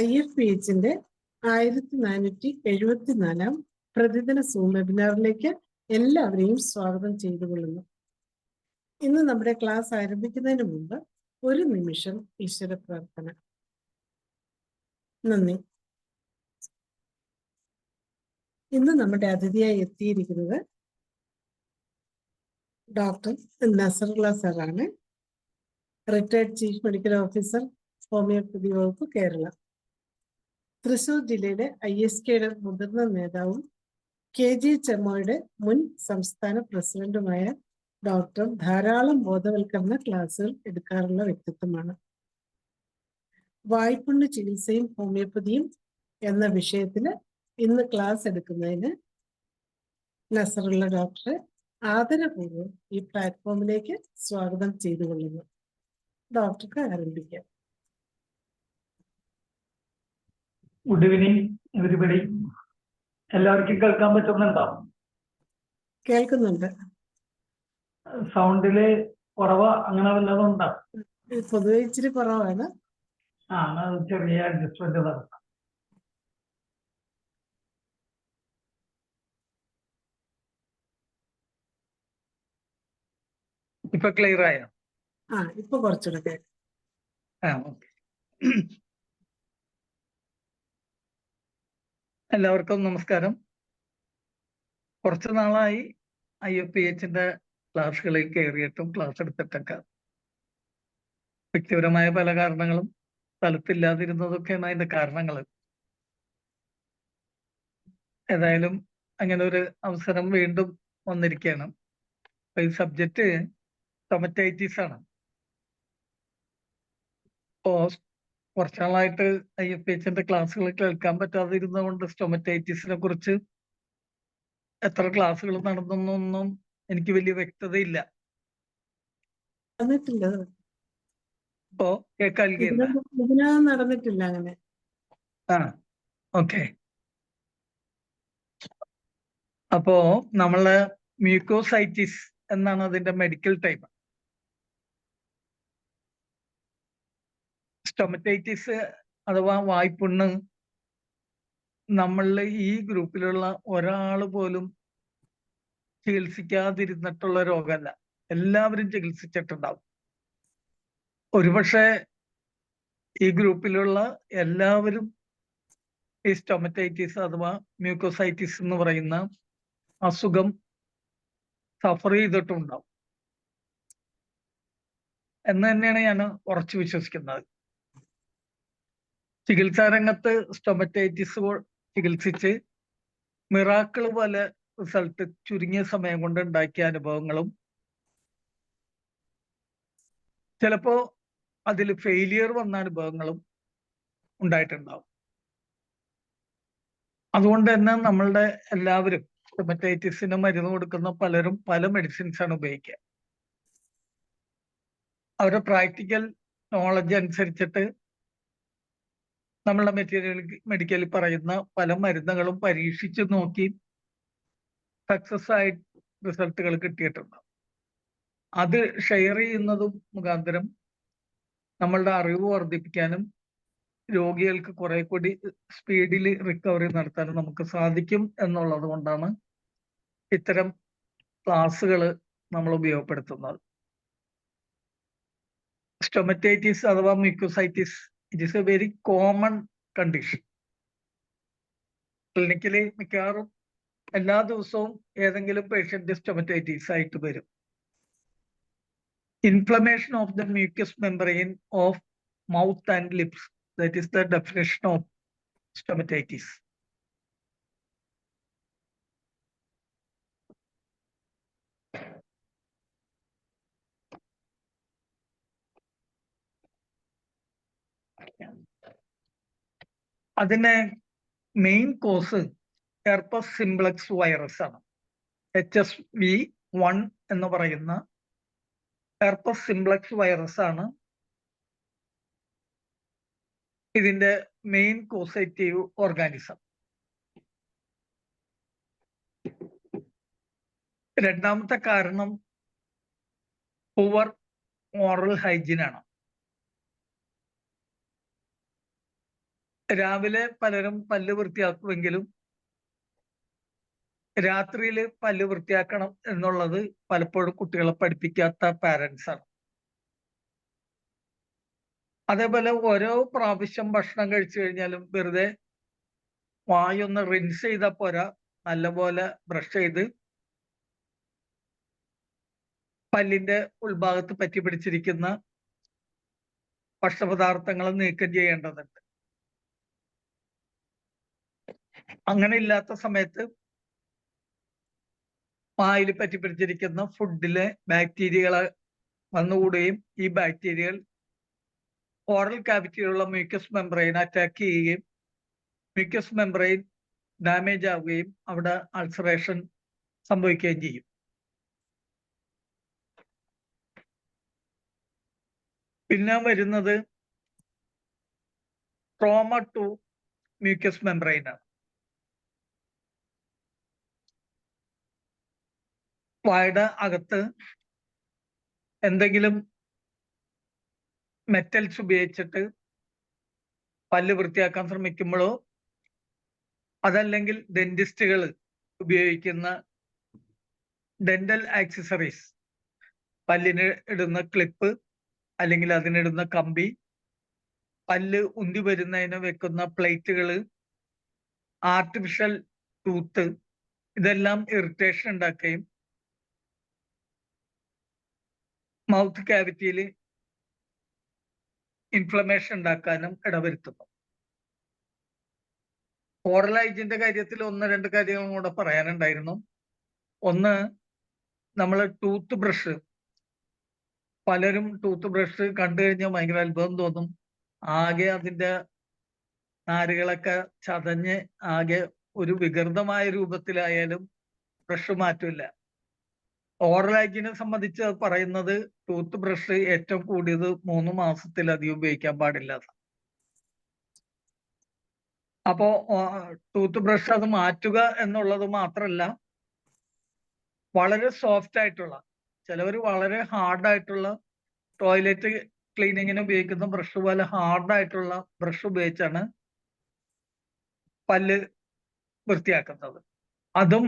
IFPHന്റെ 1474 പ്രതിദിന സൂം വെബിനാറിലേക്ക് എല്ലാവരെയും സ്വാഗതം ചെയ്തുകൊള്ളുന്നു. ഇന്ന് നമ്മുടെ ക്ലാസ് ആരംഭിക്കുന്നതിന് മുമ്പ് ഒരു നിമിഷം ഈശ്വര പ്രാർത്ഥന. നന്ദി. ഇന്ന് നമ്മുടെ അതിഥിയായി എത്തിയിരിക്കുന്നത് ഡോക്ടർ നസറുള്ള സാറാണ്, retired chief medical officer, homeopathy വകുപ്പ്, കേരള. തൃശൂർ ജില്ലയിലെ ISKയുടെ മുതിർന്ന നേതാവും KGHMOയുടെ മുൻ സംസ്ഥാന പ്രസിഡന്റുമായ ഡോക്ടർ ധാരാളം ബോധവൽക്കരണ ക്ലാസുകൾ എടുക്കാറുള്ള വ്യക്തിത്വമാണ്. വായ്പുണ്യ ചികിത്സയും ഹോമിയോപ്പതിയും എന്ന വിഷയത്തിൽ ഇന്ന് ക്ലാസ് എടുക്കുന്നതിന് നസറുള്ള ഡോക്ടറെ ആദരപൂർവ്വം ഈ പ്ലാറ്റ്ഫോമിലേക്ക് സ്വാഗതം ചെയ്തുകൊള്ളുന്നു. ഡോക്ടർക്ക് ആരംഭിക്കാം. Good evening everybody. എല്ലാവർക്കും കേൾക്കാൻ പറ്റുന്നുണ്ടോ? കേൾക്കുന്നുണ്ട്. സൗണ്ടില് കുറവ് അങ്ങനെ വല്ലതും ഉണ്ടോ? പൊതുവെ ഇച്ചിരി കുറവാണ്. ചെറിയ അഡ്ജസ്റ്റ്മെന്റ് നടത്താം. ഇപ്പൊ ക്ലിയർ ആയോ? ഇപ്പൊ കുറച്ചുകൂടെ കേൾക്കാം. ഓക്കെ. എല്ലാവർക്കും നമസ്കാരം. കുറച്ചു നാളായി IFPHന്റെ ക്ലാസ്സുകളിൽ കയറിയിട്ടും ക്ലാസ് എടുത്തിട്ടൊക്കെ വ്യക്തിപരമായ പല കാരണങ്ങളും, സ്ഥലത്തില്ലാതിരുന്നതൊക്കെയാണ് അതിന്റെ കാരണങ്ങൾ. ഏതായാലും അങ്ങനെ ഒരു അവസരം വീണ്ടും വന്നിരിക്കുകയാണ്. ഈ സബ്ജക്റ്റ് സ്റ്റൊമറ്റൈറ്റിസ് ആണ്. കുറച്ചു നാളായിട്ട് IFPHന്റെ ക്ലാസ്സുകൾ കേൾക്കാൻ പറ്റാതിരുന്നതുകൊണ്ട് സ്റ്റൊമറ്റൈറ്റിസിനെ കുറിച്ച് എത്ര ക്ലാസ്സുകൾ നടന്നൊന്നും എനിക്ക് വലിയ വ്യക്തതയില്ല. ഇപ്പോ നടന്നിട്ടില്ല അങ്ങനെ. ഓക്കെ. അപ്പോ നമ്മള് മ്യൂക്കോസൈറ്റിസ് എന്നാണ് അതിന്റെ മെഡിക്കൽ ടൈം. സ്റ്റൊമറ്റൈറ്റിസ് അഥവാ വായ്പുണ്ണ് നമ്മളിൽ ഈ ഗ്രൂപ്പിലുള്ള ഒരാൾ പോലും ചികിത്സിക്കാതിരുന്നിട്ടുള്ള രോഗമല്ല. എല്ലാവരും ചികിത്സിച്ചിട്ടുണ്ടാവും. ഒരുപക്ഷെ ഈ ഗ്രൂപ്പിലുള്ള എല്ലാവരും ഈ സ്റ്റൊമറ്റൈറ്റിസ് അഥവാ മ്യൂക്കോസൈറ്റിസ് എന്ന് പറയുന്ന അസുഖം സഫർ ചെയ്തിട്ടുണ്ടാവും എന്ന് തന്നെയാണ് ഞാൻ ഉറച്ചു വിശ്വസിക്കുന്നത്. ചികിത്സാ രംഗത്ത് സ്റ്റൊമറ്റൈറ്റിസ് ചികിത്സിച്ച് മിറാക്കിൾ പോലെ റിസൾട്ട് ചുരുങ്ങിയ സമയം കൊണ്ട് ഉണ്ടാക്കിയ അനുഭവങ്ങളും ചിലപ്പോ അതിൽ ഫെയിലിയർ വന്ന അനുഭവങ്ങളും ഉണ്ടായിട്ടുണ്ടാവും. അതുകൊണ്ട് തന്നെ നമ്മളുടെ എല്ലാവരും സ്റ്റൊമറ്റൈറ്റിസിന് മരുന്ന് കൊടുക്കുന്ന പലരും പല മെഡിസിൻസ് ആണ് ഉപയോഗിക്കുക. അവരുടെ പ്രാക്ടിക്കൽ നോളജ് അനുസരിച്ചിട്ട് നമ്മളുടെ മെഡിക്കലിൽ പറയുന്ന പല മരുന്നുകളും പരീക്ഷിച്ച് നോക്കി സക്സസ് ആയി റിസൾട്ടുകൾ കിട്ടിയിട്ടുണ്ട്. അത് ഷെയർ ചെയ്യുന്നതും മുഖാന്തരം നമ്മളുടെ അറിവ് വർദ്ധിപ്പിക്കാനും രോഗികൾക്ക് കുറെ കൂടി സ്പീഡിൽ റിക്കവറി നടത്താനും നമുക്ക് സാധിക്കും എന്നുള്ളത് കൊണ്ടാണ് ഇത്തരം ക്ലാസ്സുകൾ നമ്മൾ ഉപയോഗപ്പെടുത്തുന്നത്. സ്റ്റൊമറ്റൈറ്റിസ് അഥവാ mucositis it is a very common condition. Clinically മിക്കവാറും എല്ലാ ദിവസവും ഏതെങ്കിലും പേഷ്യന്റ് സ്റ്റൊമറ്റൈറ്റിസ് ആയിട്ട് വരും. Inflammation of the mucous membrane of mouth and lips, that is the definition of stomatitis. അതിന്റെ main cause herpes simplex virus ആണ്. HSV1 എന്ന് പറയുന്ന ഹെർപ്പസ് സിംപ്ലക്സ് വൈറസ് ആണ് ഇതിന്റെ മെയിൻ കോസേറ്റീവ് ഓർഗാനിസം. രണ്ടാമത്തെ കാരണം പുവർ ഓറൽ ഹൈജീൻ ആണ്. രാവിലെ പലരും പല്ല് വൃത്തിയാക്കുമെങ്കിലും രാത്രിയിൽ പല്ല് വൃത്തിയാക്കണം എന്നുള്ളത് പലപ്പോഴും കുട്ടികളെ പഠിപ്പിക്കാത്ത പാരന്റ്സ് ആണ്. അതേപോലെ ഓരോ പ്രാവശ്യം ഭക്ഷണം കഴിച്ചു കഴിഞ്ഞാലും വെറുതെ വായൊന്ന് റിൻസ് ചെയ്താൽ പോരാ, നല്ലപോലെ ബ്രഷ് ചെയ്ത് പല്ലിന്റെ ഉൾഭാഗത്ത് പറ്റി പിടിച്ചിരിക്കുന്ന ഭക്ഷണപദാർത്ഥങ്ങൾ നീക്കം ചെയ്യേണ്ടതുണ്ട്. അങ്ങനെ ഇല്ലാത്ത സമയത്ത് വായിൽ പറ്റി പിടിച്ചിരിക്കുന്ന ഫുഡിലെ ബാക്ടീരിയകളെ വന്നുകൂടുകയും ഈ ബാക്ടീരിയകൾ ഓറൽ കാവിറ്റിയിലുള്ള മ്യൂക്കസ് മെംബ്രെയിൻ അറ്റാക്ക് ചെയ്യുകയും മ്യൂക്കസ് മെംബ്രെയിൻ ഡാമേജ് ആവുകയും അവിടെ അൾസറേഷൻ സംഭവിക്കുകയും ചെയ്യും. പിന്നെ വരുന്നത് ട്രോമ ടു മ്യൂക്കസ് മെംബ്രെയിൻ ആണ്. വായുടെ അകത്ത് എന്തെങ്കിലും മെറ്റൽസ് ഉപയോഗിച്ചിട്ട് പല്ല് വൃത്തിയാക്കാൻ ശ്രമിക്കുമ്പോഴോ അതല്ലെങ്കിൽ ഡെന്റിസ്റ്റുകൾ ഉപയോഗിക്കുന്ന ഡെന്റൽ ആക്സസറീസ്, പല്ലിന് ഇടുന്ന ക്ലിപ്പ് അല്ലെങ്കിൽ അതിനിടുന്ന കമ്പി, പല്ല് ഉന്തി വരുന്നതിന് വെക്കുന്ന പ്ലേറ്റുകൾ, ആർട്ടിഫിഷ്യൽ ടൂത്ത്, ഇതെല്ലാം ഇറിറ്റേഷൻ ഉണ്ടാക്കുകയും മൗത്ത് കാവിറ്റിയിൽ ഇൻഫ്ലമേഷൻ ഉണ്ടാക്കാനും ഇടവരുത്തുന്നു. ഓറൽ ഹൈജീന്റെ കാര്യത്തിൽ ഒന്ന് രണ്ട് കാര്യങ്ങളും കൂടെ പറയാനുണ്ടായിരുന്നു. ഒന്ന്, നമ്മൾ ടൂത്ത് ബ്രഷ്, പലരും ടൂത്ത് ബ്രഷ് കണ്ടു കഴിഞ്ഞാൽ ഭയങ്കര അത്ഭുതം തോന്നും. ആകെ അതിന്റെ നാരുകളൊക്കെ ചതഞ്ഞ് ആകെ ഒരു വികൃതമായ രൂപത്തിലായാലും ബ്രഷ് മാറ്റില്ല. ഓറൽ ഹൈജീനെ സംബന്ധിച്ച് പറയുന്നത് ടൂത്ത് ബ്രഷ് ഏറ്റവും കൂടിയത് 3 മാസത്തിലധികം ഉപയോഗിക്കാൻ പാടില്ല. അപ്പോ ടൂത്ത് ബ്രഷ് അത് മാറ്റുക എന്നുള്ളത് മാത്രമല്ല, വളരെ സോഫ്റ്റ് ആയിട്ടുള്ള, ചിലവർ വളരെ ഹാർഡായിട്ടുള്ള ടോയ്ലറ്റ് ക്ലീനിങ്ങിന് ഉപയോഗിക്കുന്ന ബ്രഷ് പോലെ ഹാർഡായിട്ടുള്ള ബ്രഷ് ഉപയോഗിച്ചാണ് പല്ല് വൃത്തിയാക്കുന്നത്. അതും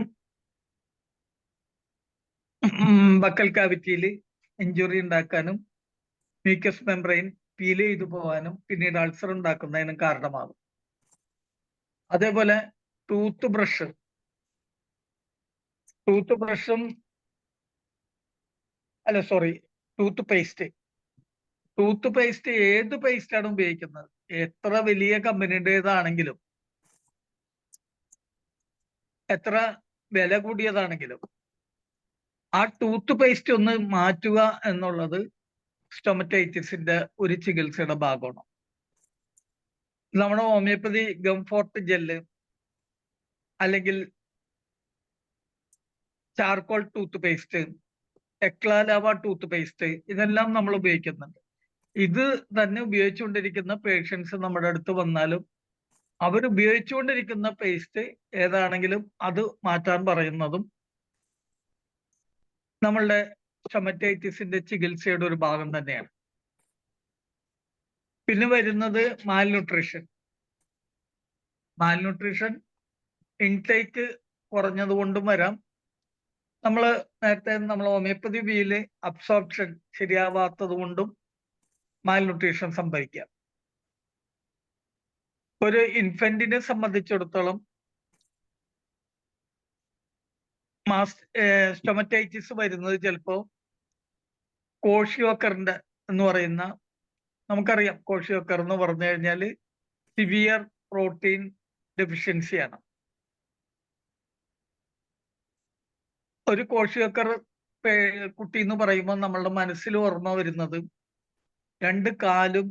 ബക്കൽ കാവിറ്റിയിൽ ഇഞ്ചുറി ഉണ്ടാക്കാനും മ്യൂക്കസ് മെംബ്രെയിൻ പീൽ ചെയ്തു പോകാനും പിന്നീട് അൾസർ ഉണ്ടാക്കുന്നതിനും കാരണമാകും. അതേപോലെ ടൂത്ത് ബ്രഷും ടൂത്ത് പേസ്റ്റ് ഏത് പേസ്റ്റാണ് ഉപയോഗിക്കുന്നത്, എത്ര വലിയ കമ്പനിയുടേതാണെങ്കിലും എത്ര വില കൂടിയതാണെങ്കിലും ആ ടൂത്ത് പേസ്റ്റ് ഒന്ന് മാറ്റുക എന്നുള്ളത് സ്റ്റൊമറ്റൈറ്റിസിന്റെ ഒരു ചികിത്സയുടെ ഭാഗമാണ്. നമ്മുടെ ഹോമിയോപ്പതി ഗംഫോർട്ട് ജെല്ല് അല്ലെങ്കിൽ ചാർക്കോൾ ടൂത്ത് പേസ്റ്റ്, എക്ലാലാവ ടൂത്ത് പേസ്റ്റ്, ഇതെല്ലാം നമ്മൾ ഉപയോഗിക്കുന്നുണ്ട്. ഇത് തന്നെ ഉപയോഗിച്ചുകൊണ്ടിരിക്കുന്ന പേഷ്യൻസ് നമ്മുടെ അടുത്ത് വന്നാലും അവരുപയോഗിച്ചുകൊണ്ടിരിക്കുന്ന പേസ്റ്റ് ഏതാണെങ്കിലും അത് മാറ്റാൻ പറയുന്നതും നമ്മളുടെ സ്റ്റൊമറ്റൈറ്റിസിന്റെ ചികിത്സയുടെ ഒരു ഭാഗം തന്നെയാണ്. പിന്നെ വരുന്നത് മാൽന്യൂട്രീഷൻ. ഇൻടേക്ക് കുറഞ്ഞതുകൊണ്ടും വരാം. നേരത്തെ നമ്മൾ ഹോമിയോപ്പതി ബിയില് അബ്സോർപ്ഷൻ ശരിയാവാത്തത് കൊണ്ടും മാൽന്യൂട്രീഷൻ സംഭവിക്കാം. ഒരു ഇൻഫന്റിനെ സംബന്ധിച്ചിടത്തോളം സ്റ്റൊമറ്റൈറ്റിസ് വരുന്നത് ചിലപ്പോ കോഷിയോക്കറിന്റെ എന്ന് പറയുന്ന, നമുക്കറിയാം കോഷിയോക്കർ എന്ന് പറഞ്ഞു കഴിഞ്ഞാൽ സിവിയർ പ്രോട്ടീൻ ഡെഫിഷ്യൻസിയാണ്. ഒരു കോഷിയോക്കർ കുട്ടി എന്ന് പറയുമ്പോൾ നമ്മളുടെ മനസ്സിൽ ഓർമ്മ വരുന്നത് 2 കാലും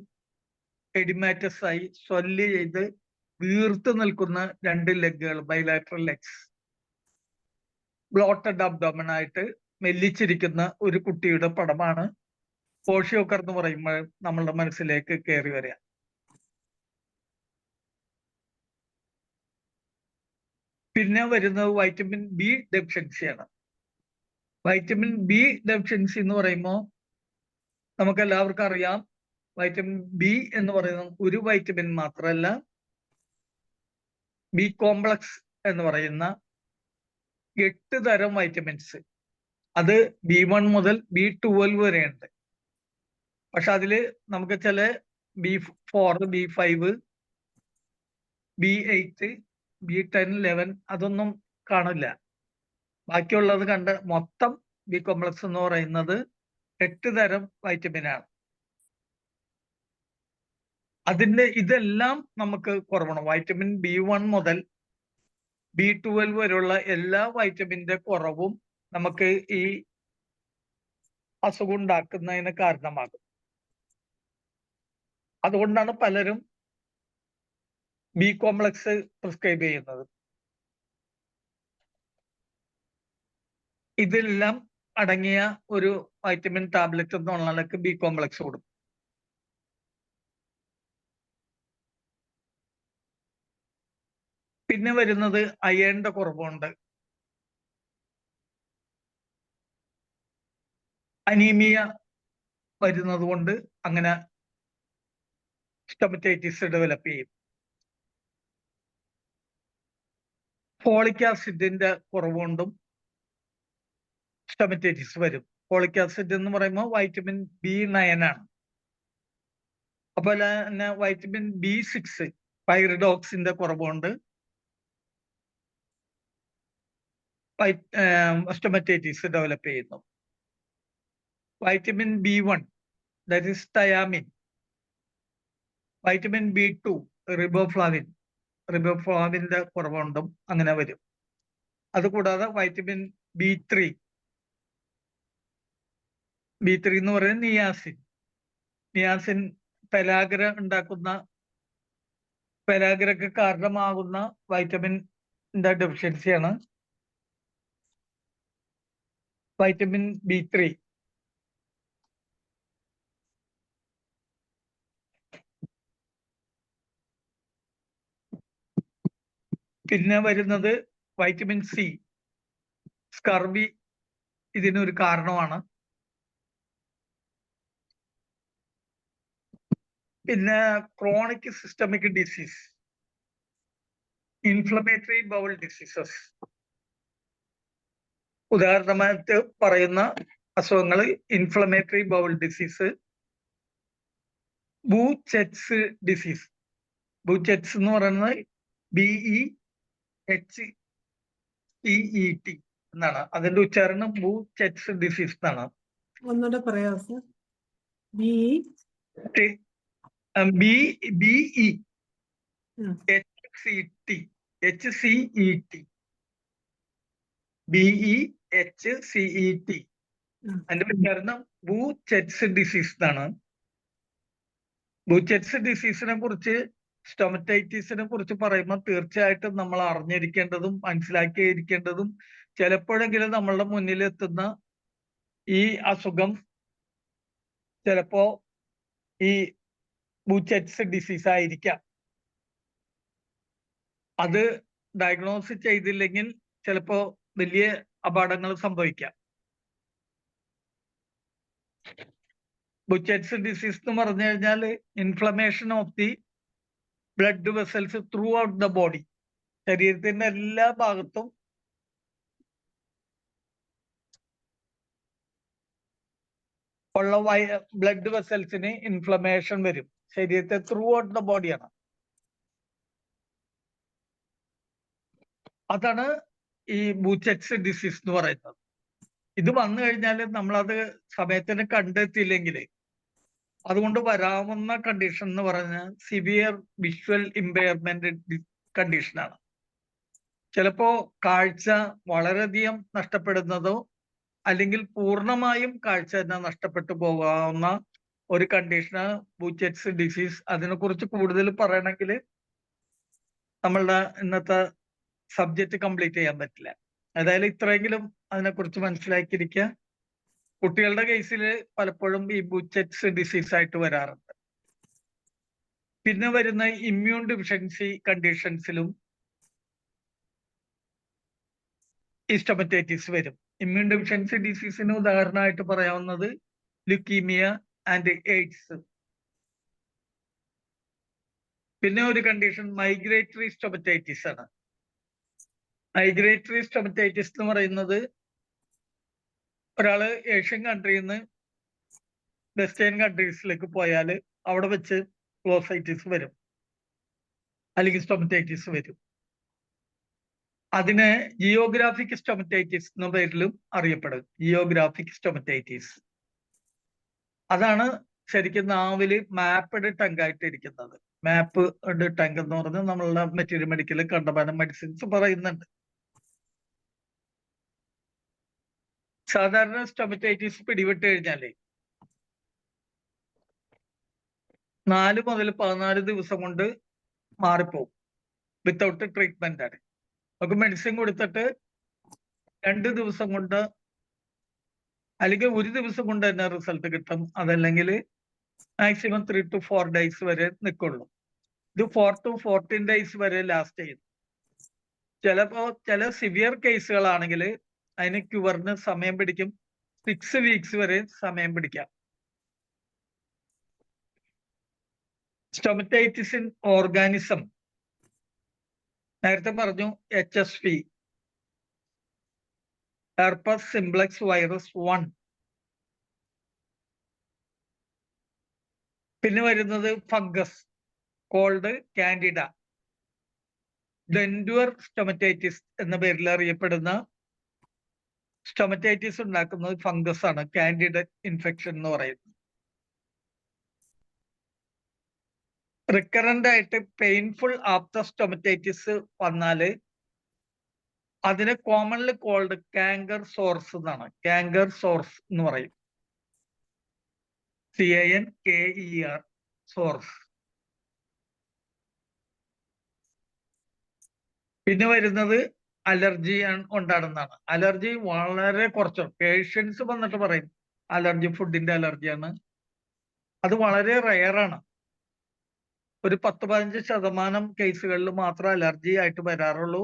എഡിമാറ്റസ് ആയി സ്വെല്ല് ചെയ്ത് വീർത്ത് നിൽക്കുന്ന 2 ലെഗുകൾ, ബൈലാറ്ററൽ ലെഗ്സ്, ബ്ലോട്ടഡ് അബ്ഡോമൻ ആയിട്ട് മെല്ലിച്ചിരിക്കുന്ന ഒരു കുട്ടിയുടെ പടമാണ് കോഷിയോക്കർ എന്ന് പറയുമ്പോൾ നമ്മളുടെ മനസ്സിലേക്ക് കയറി വരിക. പിന്നെ വരുന്നത് വൈറ്റമിൻ ബി ഡെഫിഷ്യൻസിയാണ്. വൈറ്റമിൻ ബി ഡെഫിഷ്യൻസി എന്ന് പറയുമ്പോൾ നമുക്ക് എല്ലാവർക്കും അറിയാം, വൈറ്റമിൻ ബി എന്ന് പറയുന്നത് ഒരു വൈറ്റമിൻ മാത്രമല്ല, ബി കോംപ്ലക്സ് എന്ന് പറയുന്ന 8 തരം വൈറ്റമിൻസ്, അത് B1 മുതൽ B12 വരെയുണ്ട്. പക്ഷെ അതില് നമുക്ക് ചില B4, B5, B8, B10, 11 അതൊന്നും കാണില്ല. ബാക്കിയുള്ളത് കണ്ട് മൊത്തം ബി കോംപ്ലക്സ് എന്ന് പറയുന്നത് 8 തരം വൈറ്റമിനാണ്. ഇതെല്ലാം നമുക്ക് കുറവാണ്. വൈറ്റമിൻ B1 മുതൽ B12 വരെയുള്ള എല്ലാ വൈറ്റമിന്റെ കുറവും നമുക്ക് ഈ അസുഖം ഉണ്ടാക്കുന്നതിന് കാരണമാകും. അതുകൊണ്ടാണ് പലരും ബി കോംപ്ലക്സ് പ്രിസ്ക്രൈബ് ചെയ്യുന്നത്. ഇതെല്ലാം അടങ്ങിയ ഒരു വൈറ്റമിൻ ടാബ്ലറ്റ് എന്നുള്ള നിലക്ക് ബി കോംപ്ലക്സ് കൊടുക്കും. പിന്നെ വരുന്നത് അയേണിന്റെ കുറവുണ്ട്. അനീമിയ വരുന്നത് കൊണ്ട് അങ്ങനെ സ്റ്റൊമറ്റൈറ്റിസ് ഡെവലപ്പ് ചെയ്യും. ഫോളിക് ആസിഡിന്റെ കുറവുകൊണ്ടും സ്റ്റൊമറ്റൈറ്റിസ് വരും. ഫോളിക് ആസിഡ് എന്ന് പറയുമ്പോൾ വൈറ്റമിൻ B9 ആണ്. അതുപോലെ തന്നെ വൈറ്റമിൻ B6 പൈറിഡോക്സിന്റെ കുറവുകൊണ്ട് സ്റ്റൊമറ്റൈറ്റിസ് ഡെവലപ്പ് ചെയ്യുന്നു. Vitamin B1 that is thiamine, vitamin B2 റിബോഫ്ലാവിന്റെ കുറവുകൊണ്ടും അങ്ങനെ വരും. അതുകൂടാതെ വൈറ്റമിൻ B3 എന്ന് പറയുന്നത് നിയാസിൻ പെലാഗ്രക്ക് കാരണമാകുന്ന വൈറ്റമിൻ്റെ ഡെഫിഷ്യൻസിയാണ് വൈറ്റമിൻ B3. പിന്നെ വരുന്നത് വൈറ്റമിൻ C, സ്കർവി ഇതിനൊരു കാരണമാണ്. പിന്നെ chronic systemic disease, inflammatory bowl diseases, ഉദാഹരണമായിട്ട് പറയുന്ന അസുഖങ്ങൾ ഇൻഫ്ലമേറ്ററി ബൗൾ ഡിസീസ്, ബൂചെറ്റ്സ് ഡിസീസ്. ബൂചെറ്റ്സ് എന്ന് പറയുന്നത് BEHCET എന്നാണ് അതിന്റെ ഉച്ചാരണം. ബൂചെറ്റ്സ് ഡിസീസ് എന്നാണ്. ഒന്നുകൂടെ പറയാം സർ. BEHCET അതിന്റെ ഉച്ചാരണം ബൂചെറ്റ്സ് ഡിസീസ് എന്നാണ്. ബൂചെറ്റ്സ് ഡിസീസിനെ കുറിച്ച്, സ്റ്റൊമറ്റൈറ്റിസിനെ കുറിച്ച് പറയുമ്പോൾ തീർച്ചയായിട്ടും നമ്മൾ അറിഞ്ഞിരിക്കേണ്ടതും മനസ്സിലാക്കിയിരിക്കേണ്ടതും ചിലപ്പോഴെങ്കിലും നമ്മളുടെ മുന്നിലെത്തുന്ന ഈ അസുഖം ചിലപ്പോ ഈ ബൂചെറ്റ്സ് ഡിസീസ് ആയിരിക്കാം. അത് ഡയഗ്നോസ് ചെയ്തില്ലെങ്കിൽ ചിലപ്പോ വലിയ അപകടങ്ങൾ സംഭവിക്കാം. ബൂചെറ്റ്സ് ഡിസീസ് എന്ന് പറഞ്ഞു കഴിഞ്ഞാൽ inflammation of the blood vessels through out the body, ശരീരത്തിന്റെ എല്ലാ ഭാഗത്തും ഉള്ള ബ്ലഡ് വെസൽസിന് ഇൻഫ്ലമേഷൻ വരും. ശരീരത്തെ ത്രൂ ഔട്ട് ദ ബോഡിയാണ്. അതാണ് ഈ ബൂചെറ്റ്സ് ഡിസീസ് എന്ന് പറയുന്നത്. ഇത് വന്നു കഴിഞ്ഞാൽ നമ്മളത് സമയത്തിന് കണ്ടെത്തിയില്ലെങ്കിൽ അതുകൊണ്ട് വരാവുന്ന കണ്ടീഷൻ എന്ന് പറഞ്ഞാൽ സിവിയർ വിഷ്വൽ ഇമ്പയർമെന്റ് കണ്ടീഷനാണ്. ചിലപ്പോ കാഴ്ച വളരെയധികം നഷ്ടപ്പെടുന്നതോ അല്ലെങ്കിൽ പൂർണ്ണമായും കാഴ്ച തന്നെ നഷ്ടപ്പെട്ടു പോകാവുന്ന ഒരു കണ്ടീഷനാണ് ബൂചെറ്റ്സ് ഡിസീസ്. അതിനെക്കുറിച്ച് കൂടുതൽ പറയണമെങ്കിൽ നമ്മളുടെ ഇന്നത്തെ സബ്ജക്റ്റ് കംപ്ലീറ്റ് ചെയ്യാൻ പറ്റില്ല. ഏതായാലും ഇത്രയെങ്കിലും അതിനെക്കുറിച്ച് മനസ്സിലാക്കിയിരിക്കുക. കുട്ടികളുടെ കേസിൽ പലപ്പോഴും ഈ ബൂചെറ്റ്സ് ഡിസീസ് ആയിട്ട് വരാറുണ്ട്. പിന്നെ വരുന്ന ഇമ്മ്യൂൺ ഡെഫിഷ്യൻസി കണ്ടീഷൻസിലും ഈ സ്റ്റൊമറ്റൈറ്റിസ് വരും. ഇമ്മ്യൂൺ ഡെഫിഷ്യൻസി ഡിസീസിന് ഉദാഹരണമായിട്ട് പറയാവുന്നത് ലുക്കീമിയ ആൻഡ് എയ്ഡ്സ്. പിന്നെ ഒരു കണ്ടീഷൻ മൈഗ്രേറ്ററി സ്റ്റൊമറ്റൈറ്റിസ് ആണ്. മൈഗ്രേറ്ററി സ്റ്റൊമറ്റൈറ്റിസ് എന്ന് പറയുന്നത് ഒരാള് ഏഷ്യൻ കൺട്രിയിൽ നിന്ന് വെസ്റ്റേൺ കൺട്രീസിലേക്ക് പോയാൽ അവിടെ വെച്ച് ക്ലോസൈറ്റിസ് വരും, അല്ലെങ്കിൽ സ്റ്റൊമറ്റൈറ്റിസ് വരും. അതിന് ജിയോഗ്രാഫിക് സ്റ്റൊമറ്റൈറ്റിസ് എന്ന പേരിലും അറിയപ്പെടും. ജിയോഗ്രാഫിക് സ്റ്റൊമറ്റൈറ്റിസ് അതാണ് ശരിക്കും നാവില് മാപ്പ്ഡ് ടങ്ക് ആയിട്ട് ഇരിക്കുന്നത്. മാപ്പ്ഡ് ടങ്ക് എന്ന് പറഞ്ഞാൽ നമ്മളുടെ മെറ്റീരിയൽ മെഡിക്കൽ കണ്ടമാനം മെഡിസിൻസ് പറയുന്നുണ്ട്. സാധാരണ സ്റ്റൊമറ്റൈറ്റിസ് പിടിപെട്ട് കഴിഞ്ഞാലേ 4 മുതൽ 14 ദിവസം കൊണ്ട് മാറിപ്പോകും. വിത്തൗട്ട് ട്രീറ്റ്മെന്റ് ആണ്. നമുക്ക് മെഡിസിൻ കൊടുത്തിട്ട് 2 ദിവസം കൊണ്ട് അല്ലെങ്കിൽ 1 ദിവസം കൊണ്ട് തന്നെ റിസൾട്ട് കിട്ടും. അതല്ലെങ്കിൽ മാക്സിമം 3 to 4 days വരെ നിൽക്കുള്ളൂ. ഇത് 4 to 14 days വരെ ലാസ്റ്റ് ചെയ്യും. ചില സിവിയർ കേസുകളാണെങ്കിൽ അതിന് ക്യൂറിന് സമയം പിടിക്കും. 6 weeks വരെ സമയം പിടിക്കാം. സ്റ്റൊമറ്റൈറ്റിസിൻ ഓർഗാനിസം നേരത്തെ പറഞ്ഞു, HSV, ഹെർപ്പസ് സിംപ്ലക്സ് വൈറസ് 1. പിന്നെ വരുന്നത് ഫംഗസ്, കോൾഡ് കാൻഡിഡ. ഡെൻഡ്വർ സ്റ്റൊമറ്റൈറ്റിസ് എന്ന പേരിൽ അറിയപ്പെടുന്ന സ്റ്റൊമറ്റൈറ്റിസ് ഉണ്ടാക്കുന്നത് ഫംഗസ് ആണ്, കാൻഡിഡ ഇൻഫെക്ഷൻ എന്ന് പറയുന്നത്. റിക്കറന്റ് ആയിട്ട് പെയിൻഫുൾ ആഫ്റ്റർ സ്റ്റൊമറ്റൈറ്റിസ് വന്നാല് അതിനെ കോമൺലി കോൾഡ് കാങ്കർ സോർസ് എന്നാണ്. കാങ്കർ സോർസ് എന്ന് പറയും. CANKER source. പിന്നെ വരുന്നത് അലർജി ഉണ്ടാകുന്നതാണ്. അലർജി വളരെ കുറച്ച് പേഷ്യൻസ് വന്നിട്ട് പറയും അലർജി ഫുഡിന്റെ അലർജിയാണ്. അത് വളരെ റെയറാണ്. ഒരു 10-15% കേസുകളിൽ മാത്രം അലർജി ആയിട്ട് വരാറുള്ളൂ.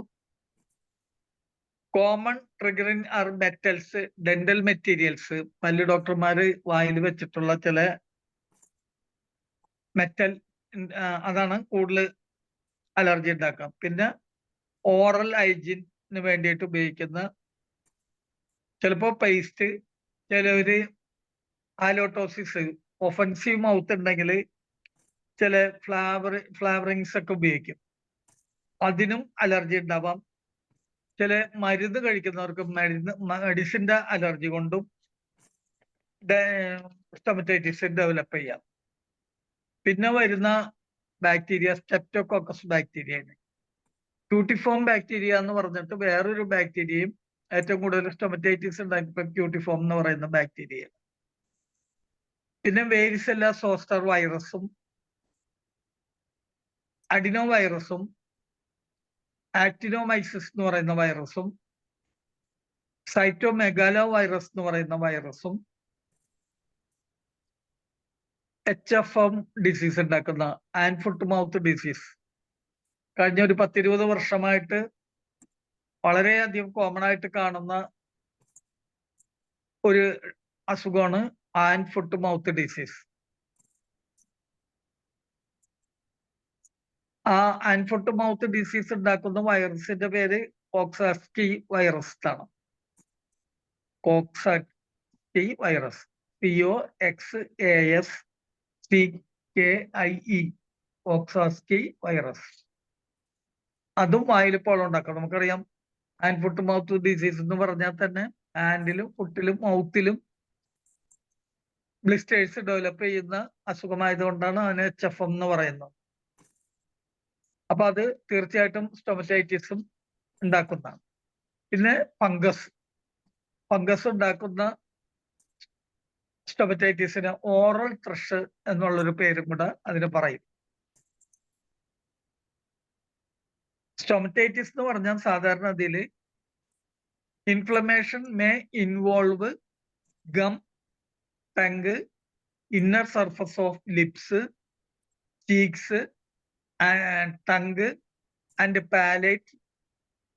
Common triggering are metals, dental materials. പല്ല് ഡോക്ടർമാര് വായിൽ വെച്ചിട്ടുള്ള ചില മെറ്റൽ, അതാണ് കൂടുതൽ അലർജി ഉണ്ടാക്കാം. പിന്നെ ഓറൽ ഹൈജീന് വേണ്ടിയിട്ട് ഉപയോഗിക്കുന്ന ചിലപ്പോൾ പേസ്റ്റ്, ചിലവര് ഹാലോട്ടോസിസ്, ഒഫൻസീവ് മൗത്ത് ഉണ്ടെങ്കിൽ ചില ഫ്ലേവറിങ്സ് ഒക്കെ ഉപയോഗിക്കും. അതിനും അലർജി ഉണ്ടാവാം. ചില മരുന്ന് കഴിക്കുന്നവർക്ക് മെഡിസിന്റെ അലർജി കൊണ്ടും സ്റ്റൊമറ്റൈറ്റിസ് ഡെവലപ്പ് ചെയ്യാം. പിന്നെ വരുന്ന ബാക്ടീരിയ സ്ട്രെപ്റ്റോകോക്കസ് ബാക്ടീരിയയാണ്. ക്യൂട്ടിഫോം ബാക്ടീരിയ എന്ന് പറഞ്ഞിട്ട് വേറൊരു ബാക്ടീരിയയും ഏറ്റവും കൂടുതൽ സ്റ്റൊമറ്റൈറ്റിസ് ഉണ്ടാക്കിയപ്പോൾ ക്യൂട്ടിഫോം എന്ന് പറയുന്ന ബാക്ടീരിയ. പിന്നെ വേരിസെല്ല സോസ്റ്റർ വൈറസും അഡിനോ വൈറസും ആക്ടിനോമൈസിസ് എന്ന് പറയുന്ന വൈറസും സൈറ്റോമെഗാലോ വൈറസ് എന്ന് പറയുന്ന വൈറസും HFM ഡിസീസ് ഉണ്ടാക്കുന്ന ഹാൻഡ് ഫുട്ട് മൗത്ത് ഡിസീസ് കഴിഞ്ഞ ഒരു 10-20 വർഷമായിട്ട് വളരെയധികം കോമൺ ആയിട്ട് കാണുന്ന ഒരു അസുഖമാണ് ഹാൻഡ് ഫുട്ട് മൗത്ത് ഡിസീസ്. ആ ഹാൻഡ് ഫുട്ട് മൗത്ത് ഡിസീസ് ഉണ്ടാക്കുന്ന വൈറസിന്റെ പേര് കോക്സാക്കി വൈറസ് ആണ്. Coxsackie virus, COXASCKIE, Coxsackie virus. അതും വായിലിപ്പോൾ ഉണ്ടാക്കാം. നമുക്കറിയാം ഹാൻഡ് ഫുട്ട് മൗത്ത് ഡിസീസ് എന്ന് പറഞ്ഞാൽ തന്നെ ഹാൻഡിലും ഫുട്ടിലും മൗത്തിലും ബ്ലിസ്റ്റേഴ്സ് ഡെവലപ്പ് ചെയ്യുന്ന അസുഖമായതുകൊണ്ടാണ് അതിന് HFM എന്ന് പറയുന്നത്. അപ്പൊ അത് തീർച്ചയായിട്ടും സ്റ്റൊമറ്റൈറ്റിസും ഉണ്ടാക്കുന്നതാണ്. പിന്നെ ഫംഗസ് ഉണ്ടാക്കുന്ന സ്റ്റൊമറ്റൈറ്റിസിന് ഓറൽ ത്രഷ് എന്നുള്ളൊരു പേരും കൂടെ അതിന് പറയും. സ്റ്റൊമറ്റൈറ്റിസ് എന്ന് പറഞ്ഞാൽ സാധാരണ അതിൽ inflammation may involve gum, tongue, inner surface of lips, cheeks, tongue and palate,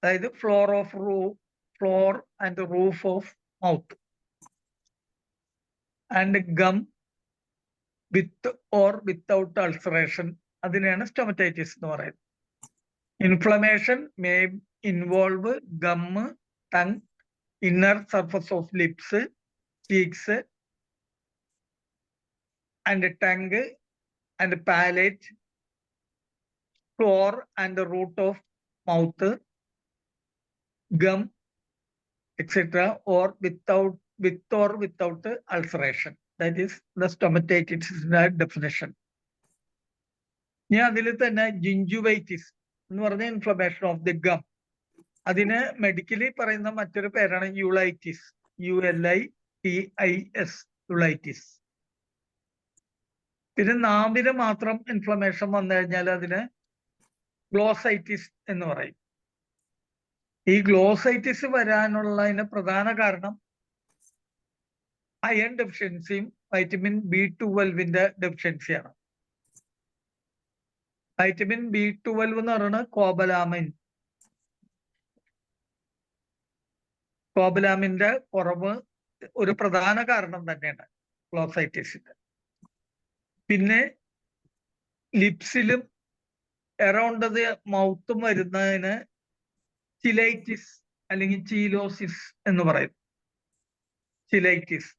അതായത് floor and roof of mouth, and gum with or without ulceration അതിനെയാണ് സ്റ്റൊമറ്റൈറ്റിസ് എന്ന് പറയുന്നത്. Inflammation may involve gum, tongue, inner surface of lips, cheeks and tongue and palate, floor and the root of mouth, gum, etc., or with or without ulceration. That is the stomatitis definition. ഞാൻ അതിൽ തന്നെ ജിഞ്ചുവൈറ്റിസ് എന്ന് പറഞ്ഞ inflammation of the gum, അതിന് medically പറയുന്ന മറ്റൊരു പേരാണ് യുളൈറ്റിസ്, ULITIS, യുളൈറ്റിസ്. പിന്നെ നാവിന് മാത്രം ഇൻഫ്ലമേഷൻ വന്നു കഴിഞ്ഞാൽ അതിന് ഗ്ലോസൈറ്റിസ് എന്ന് പറയും. ഈ ഗ്ലോസൈറ്റിസ് വരാനുള്ളതിന് പ്രധാന കാരണം അയൺ ഡെഫിഷ്യൻസിയും വൈറ്റമിൻ B12 ഡെഫിഷ്യൻസിയാണ്. വൈറ്റമിൻ B12 എന്ന് പറയുന്നത് കോബലാമിന്റെ കുറവ് ഒരു പ്രധാന കാരണം തന്നെയാണ് ഗ്ലോസൈറ്റിസിന്റെ. പിന്നെ ലിപ്സിലും അറൗണ്ട് ദ മൗത്തും വരുന്നതിന് ചിലൈറ്റിസ് അല്ലെങ്കിൽ ചീലോസിസ് എന്ന് പറയും. ചിലൈറ്റിസ്,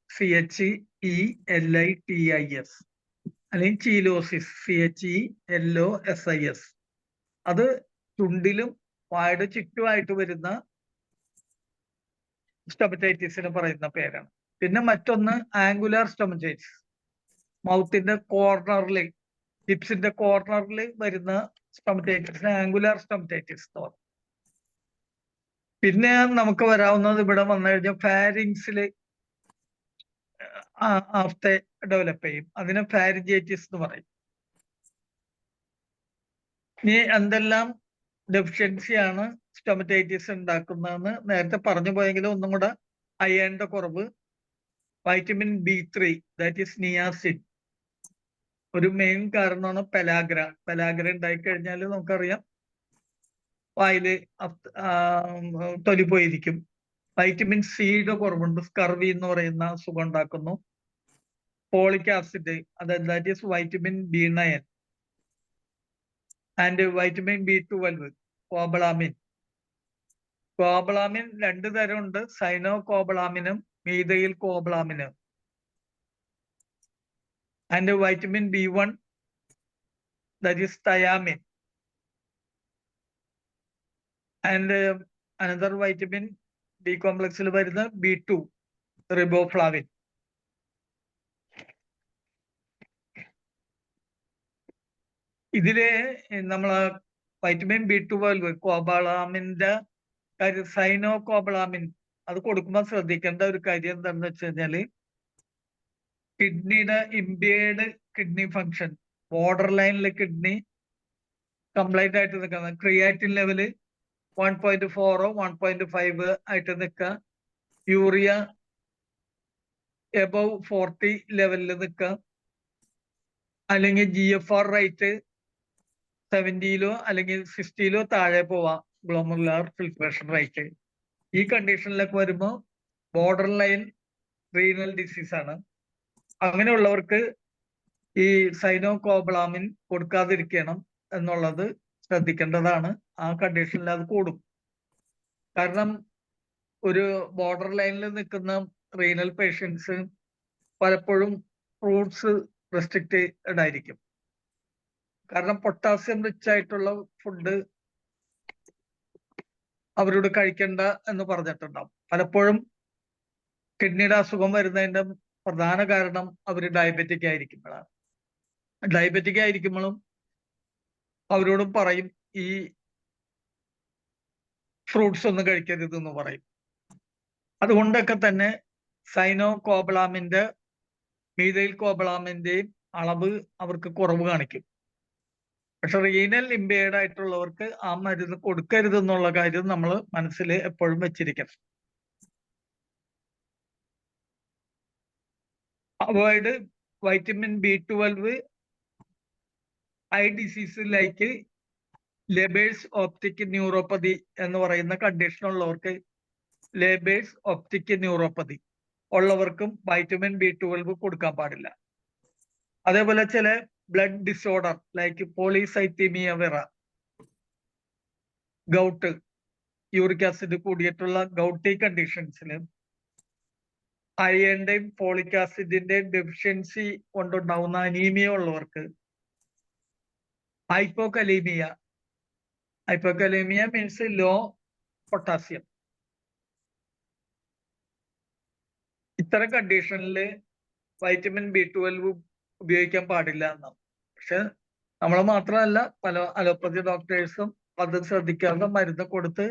CHELITIS, അല്ലെങ്കിൽ ചീലോസിസ്, CHELOSIS. അത് ചുണ്ടിലും വായുടെ ചുറ്റുമായിട്ട് വരുന്ന സ്റ്റൊമറ്റൈറ്റിസിന് പറയുന്ന പേരാണ്. പിന്നെ മറ്റൊന്ന് ആംഗുലാർ സ്റ്റൊമറ്റൈറ്റിസ്, മൗത്തിന്റെ കോർണറിൽ, ലിപ്സിന്റെ കോർണറിൽ വരുന്ന സ്റ്റൊമറ്റൈറ്റിസിന് ആംഗുലാർ സ്റ്റൊമറ്റൈറ്റിസ് എന്ന് പറയും. പിന്നെ നമുക്ക് വരാവുന്നത് ഇവിടെ വന്നു കഴിഞ്ഞാൽ ഫാരിങ്സില് ആഫ്തെ ഡെവലപ്പ് ചെയ്യും. അതിന് ഫാരിഞ്ചൈറ്റിസ് എന്ന് പറയും. ഇനി എന്തെല്ലാം ഡെഫിഷ്യൻസിയാണ് സ്റ്റൊമറ്റൈറ്റിസ് ഉണ്ടാക്കുന്നതെന്ന് നേരത്തെ പറഞ്ഞു പോയെങ്കിലും ഒന്നും കൂടെ, അയണിന്റെ കുറവ്, vitamin B3 that is niacin, ഒരു മെയിൻ കാരണമാണ് പെലാഗ്ര ഉണ്ടായിക്കഴിഞ്ഞാൽ നമുക്കറിയാം വായില് തൊലി പോയിരിക്കും. വൈറ്റമിൻ സിയുടെ കുറവുണ്ട്, സ്കർവി എന്ന് പറയുന്ന അസുഖം ഉണ്ടാക്കുന്നു. Folic acid, that is vitamin B9 and vitamin B12, cobalamin. Cobalamin 2 തരമുണ്ട്, സൈനോ കോബലാമിനും മീഥൈൽ കോബലാമിനും. And vitamin B1 that is thiamine. And another vitamin B കോംപ്ലക്സിൽ വരുന്ന B2, റിബോഫ്ലാവിൻ. ഇതില് നമ്മള് വൈറ്റമിൻ B12 കോബാളാമിന്റെ കാര്യം, സൈനോ കോബാളാമിൻ അത് കൊടുക്കുമ്പോൾ ശ്രദ്ധിക്കേണ്ട ഒരു കാര്യം എന്താണെന്ന് വെച്ച് കഴിഞ്ഞാല്, കിഡ്നിയുടെ ഇംപേർഡ് കിഡ്നി ഫങ്ഷൻ, ബോർഡർ ലൈനിൽ കിഡ്നി കംപ്ലൈന്റ് ആയിട്ട് നിൽക്കുന്നത്, ക്രിയാറ്റിൻ ലെവല് 1.4 1.5 ആയിട്ട് നിൽക്കുക, യൂറിയ എബവ് 40 ലെവലിൽ നിൽക്കുക, അല്ലെങ്കിൽ GFR റേറ്റ് 70 അല്ലെങ്കിൽ 60 താഴെ പോവാം, ഗ്ലോമറുലാർ ഫിൽട്രേഷൻ റേറ്റ്. ഈ കണ്ടീഷനിലൊക്കെ വരുമ്പോൾ ബോർഡർ ലൈൻ റീനൽ ഡിസീസ് ആണ്. അങ്ങനെയുള്ളവർക്ക് ഈ സൈനോകോബലാമിൻ കൊടുക്കാതിരിക്കണം എന്നുള്ളത് ശ്രദ്ധിക്കേണ്ടതാണ്. ആ കണ്ടീഷനിൽ അത് കൂടും. കാരണം ഒരു ബോർഡർ ലൈനിൽ നിൽക്കുന്ന റീനൽ പേഷ്യൻസ് പലപ്പോഴും ഫ്രൂട്ട്സ് റെസ്ട്രിക്റ്റഡ് ആയിരിക്കും. കാരണം പൊട്ടാസ്യം റിച്ച് ആയിട്ടുള്ള ഫുഡ് അവരോട് കഴിക്കണ്ട എന്ന് പറഞ്ഞിട്ടുണ്ടാവും. പലപ്പോഴും കിഡ്നിയുടെ അസുഖം വരുന്നതിന്റെ പ്രധാന കാരണം അവർ ഡയബറ്റിക് ആയിരിക്കുമ്പോഴാണ്. ഡയബറ്റിക് ആയിരിക്കുമ്പോഴും അവരോടും പറയും ഈ ഫ്രൂട്ട്സ് ഒന്നും കഴിക്കരുത് എന്ന് പറയും. അതുകൊണ്ടൊക്കെ തന്നെ സൈനോകോബലാമിന്റെ മീഥൈൽ കോബലാമിന്റെയും അളവ് അവർക്ക് കുറവ് കാണിക്കും. പക്ഷെ റീനൽ ഇമ്പയർഡ് ആയിട്ടുള്ളവർക്ക് ആ മരുന്ന് കൊടുക്കരുത് എന്നുള്ള കാര്യം നമ്മൾ മനസ്സിൽ എപ്പോഴും വെച്ചിരിക്കണം. Avoid vitamin B12, eye disease like Leber's optic neuropathy എന്ന് പറയുന്ന കണ്ടീഷൻ ഉള്ളവർക്ക്, ലെബേഴ്സ് ഓപ്റ്റിക് ന്യൂറോപ്പതി ഉള്ളവർക്കും വൈറ്റമിൻ B12 കൊടുക്കാൻ പാടില്ല. അതേപോലെ ചില blood disorder like polycythemia vera, gout, uric acid കൂടിയിട്ടുള്ള ഗൗട്ടി കണ്ടീഷൻസിന് അയണിന്റെയും ഫോളിക് ആസിഡിന്റെയും ഡെഫിഷ്യൻസി കൊണ്ടുണ്ടാവുന്ന അനീമിയ ഉള്ളവർക്ക് hypokalaemia, hypokalaemia means low potassium, ഇത്തരം കണ്ടീഷനിൽ വൈറ്റമിൻ B12 ഉപയോഗിക്കാൻ പാടില്ല എന്നാണ്. പക്ഷെ നമ്മൾ മാത്രമല്ല പല അലോപ്പതി ഡോക്ടേഴ്സും അത് ശ്രദ്ധിക്കാതെ മരുന്ന് കൊടുത്ത്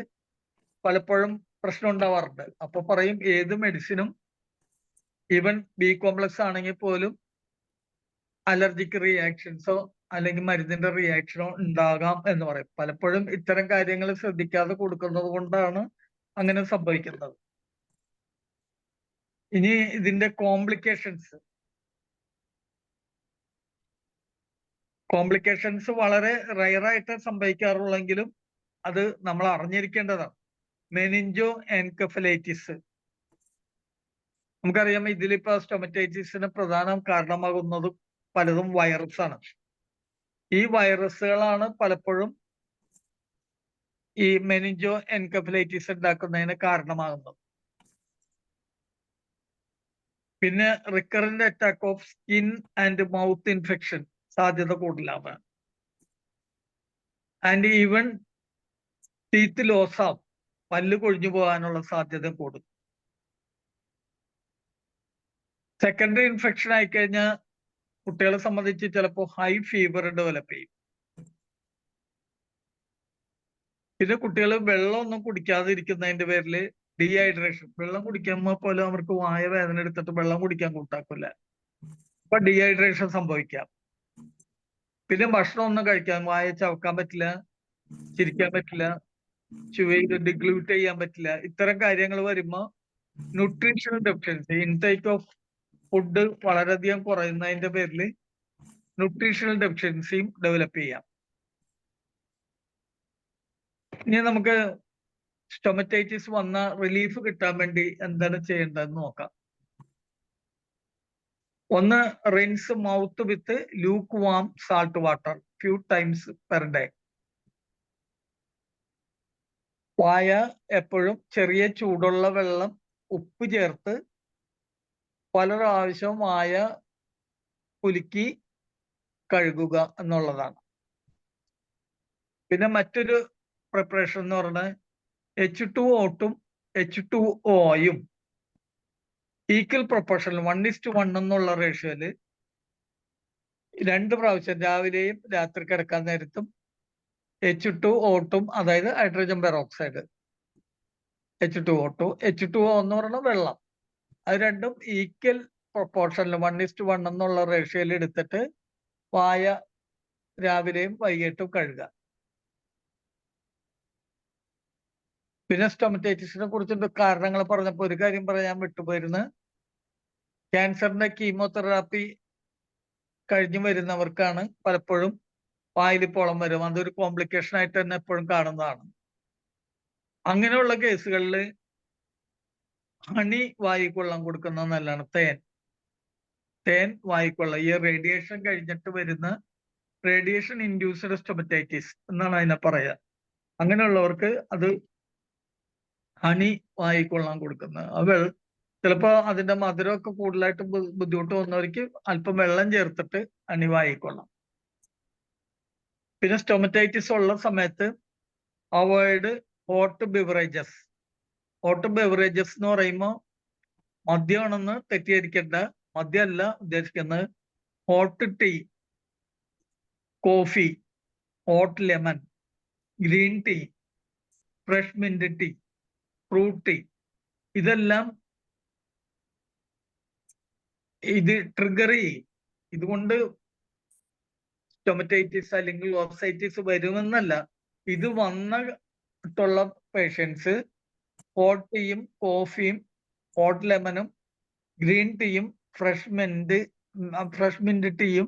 പലപ്പോഴും പ്രശ്നം ഉണ്ടാവാറുണ്ട്. അപ്പൊ പറയും ഏത് മെഡിസിനും ഈവൻ B കോംപ്ലക്സ് ആണെങ്കിൽ പോലും അലർജിക് റിയാക്ഷൻസോ അല്ലെങ്കിൽ മരുന്നിന്റെ റിയാക്ഷനോ ഉണ്ടാകാം എന്ന് പറയും. പലപ്പോഴും ഇത്തരം കാര്യങ്ങൾ ശ്രദ്ധിക്കാതെ കൊടുക്കുന്നത് കൊണ്ടാണ് അങ്ങനെ സംഭവിക്കുന്നത്. ഇനി ഇതിന്റെ കോംപ്ലിക്കേഷൻസ് വളരെ റയറായിട്ട് സംഭവിക്കാറുള്ളെങ്കിലും അത് നമ്മൾ അറിഞ്ഞിരിക്കേണ്ടതാണ്. മെനിഞ്ചോ എൻകെഫലൈറ്റിസ്, നമുക്കറിയാം ഇതിലിപ്പോ സ്റ്റൊമറ്റൈറ്റിസിന് പ്രധാന കാരണമാകുന്നത് പലതും വൈറസ് ആണ്. ഈ വൈറസുകളാണ് പലപ്പോഴും ഈ മെനിഞ്ചോ എൻകെഫലൈറ്റിസ് ഉണ്ടാക്കുന്നതിന് കാരണമാകുന്നത്. പിന്നെ recurrent attack of skin and mouth infection സാധ്യത കൂടുതലാണ്. ആൻഡ് ഈവൻ ടീത്ത് ലോസ് ആവും, പല്ല് കൊഴിഞ്ഞു പോകാനുള്ള സാധ്യത കൂടും. സെക്കൻഡറി ഇൻഫെക്ഷൻ ആയിക്കഴിഞ്ഞാൽ കുട്ടികളെ സംബന്ധിച്ച് ചിലപ്പോൾ ഹൈ ഫീവർ ഡെവലപ്പ് ചെയ്യും. പിന്നെ കുട്ടികൾ വെള്ളമൊന്നും കുടിക്കാതിരിക്കുന്നതിന്റെ പേരിൽ ഡീഹൈഡ്രേഷൻ, വെള്ളം കുടിക്കുമ്പോൾ പോലും അവർക്ക് വായ വേദന എടുത്തിട്ട് വെള്ളം കുടിക്കാൻ കൂട്ടാക്കില്ല, അപ്പൊ ഡീഹൈഡ്രേഷൻ സംഭവിക്കാം. പിന്നെ ഭക്ഷണം ഒന്നും കഴിക്കാൻ, വായ ചവക്കാൻ പറ്റില്ല, ചിരിക്കാൻ പറ്റില്ല, ചുവയിൽ ഡിഗ്ലൂട്ട് ചെയ്യാൻ പറ്റില്ല. ഇത്തരം കാര്യങ്ങൾ വരുമ്പോൾ nutritional deficiency, intake of food വളരെയധികം കുറയുന്നതിന്റെ പേരിൽ ന്യൂട്രീഷണൽ ഡെഫിഷ്യൻസിയും ഡെവലപ്പ് ചെയ്യാം. ഇനി നമുക്ക് സ്റ്റൊമറ്റൈറ്റിസ് വന്ന റിലീഫ് കിട്ടാൻ വേണ്ടി എന്താണ് ചെയ്യേണ്ടതെന്ന് നോക്കാം. ഒന്ന്, rinse mouth with lukewarm salt water few times per day. വായ എപ്പോഴും ചെറിയ ചൂടുള്ള വെള്ളം ഉപ്പ് ചേർത്ത് പല പ്രാവശ്യവും വായ കുലുക്കി കഴുകുക എന്നുള്ളതാണ്. പിന്നെ മറ്റൊരു പ്രിപ്പറേഷൻ എന്ന് പറഞ്ഞാൽ H2O-യും H2O-യും ഈക്വൽ പ്രൊപ്പോർഷനിൽ 1:1 എന്നുള്ള റേഷ്യോയില് 2 പ്രാവശ്യം രാവിലെയും രാത്രി കിടക്കാൻ നേരത്തും H2O2, അതായത് ഹൈഡ്രജൻ പെറോക്സൈഡ്, H2O2, H2O എന്ന് പറയുന്നത് വെള്ളം, അത് രണ്ടും ഈക്വൽ പ്രൊപ്പോർഷനിൽ 1:1 എന്നുള്ള റേഷ്യോയിൽ എടുത്തിട്ട് വായ രാവിലെയും വൈകിട്ടും കഴുകുക. പിന്നെ സ്റ്റൊമറ്റൈറ്റിസിനെ കുറിച്ചുള്ള കാരണങ്ങൾ പറഞ്ഞപ്പോൾ ഒരു കാര്യം പറയാൻ വിട്ടുപോയിരുന്നു. ക്യാൻസറിന്റെ കീമോതെറാപ്പി കഴിഞ്ഞു വരുന്നവർക്കാണ് പലപ്പോഴും വായിൽ പോളം വരും. അതൊരു കോംപ്ലിക്കേഷൻ ആയിട്ട് തന്നെ എപ്പോഴും കാണുന്നതാണ്. അങ്ങനെയുള്ള കേസുകളിൽ ഹണി വായിക്കൊള്ളാൻ കൊടുക്കുന്നത് നല്ലതാണ്. തേൻ വായിക്കൊള്ള, ഈ റേഡിയേഷൻ കഴിഞ്ഞിട്ട് വരുന്ന റേഡിയേഷൻ ഇൻഡ്യൂസ്ഡ് സ്റ്റൊമറ്റൈറ്റിസ് എന്നാണ് അതിനെ പറയുക. അങ്ങനെയുള്ളവർക്ക് അത് ഹണി വായിക്കൊള്ളാൻ കൊടുക്കുന്നത്. അത് ചിലപ്പോ അതിന്റെ മധുരമൊക്കെ കൂടുതലായിട്ട് ബുദ്ധിമുട്ട് വന്നവർക്ക് അല്പം വെള്ളം ചേർത്തിട്ട് ഹണി വായിക്കൊള്ളാം. പിന്നെ സ്റ്റൊമറ്റൈറ്റിസ് ഉള്ള സമയത്ത് avoid hot beverages. Hot beverages എന്ന് പറയുമ്പോൾ മദ്യമാണെന്ന് തെറ്റിദ്ധരിക്കേണ്ട, മദ്യമല്ല ഉദ്ദേശിക്കുന്നത്. Hot tea, coffee, hot lemon, green tea, fresh mint tea, fruit tea, ഇതെല്ലാം ഇത് ട്രിഗർ ചെയ്യും. ഇതുകൊണ്ട് സ്റ്റൊമറ്റൈറ്റിസ് അല്ലെങ്കിൽ ഓസൈറ്റിസ് വരുമെന്നല്ല, ഇത് വന്നിട്ടുള്ള പേഷ്യൻസ് ഹോട്ട് ടീയും കോഫിയും ഹോട്ട് ലെമണും ഗ്രീൻ ടീയും ഫ്രഷ് മിന്റ് ടീയും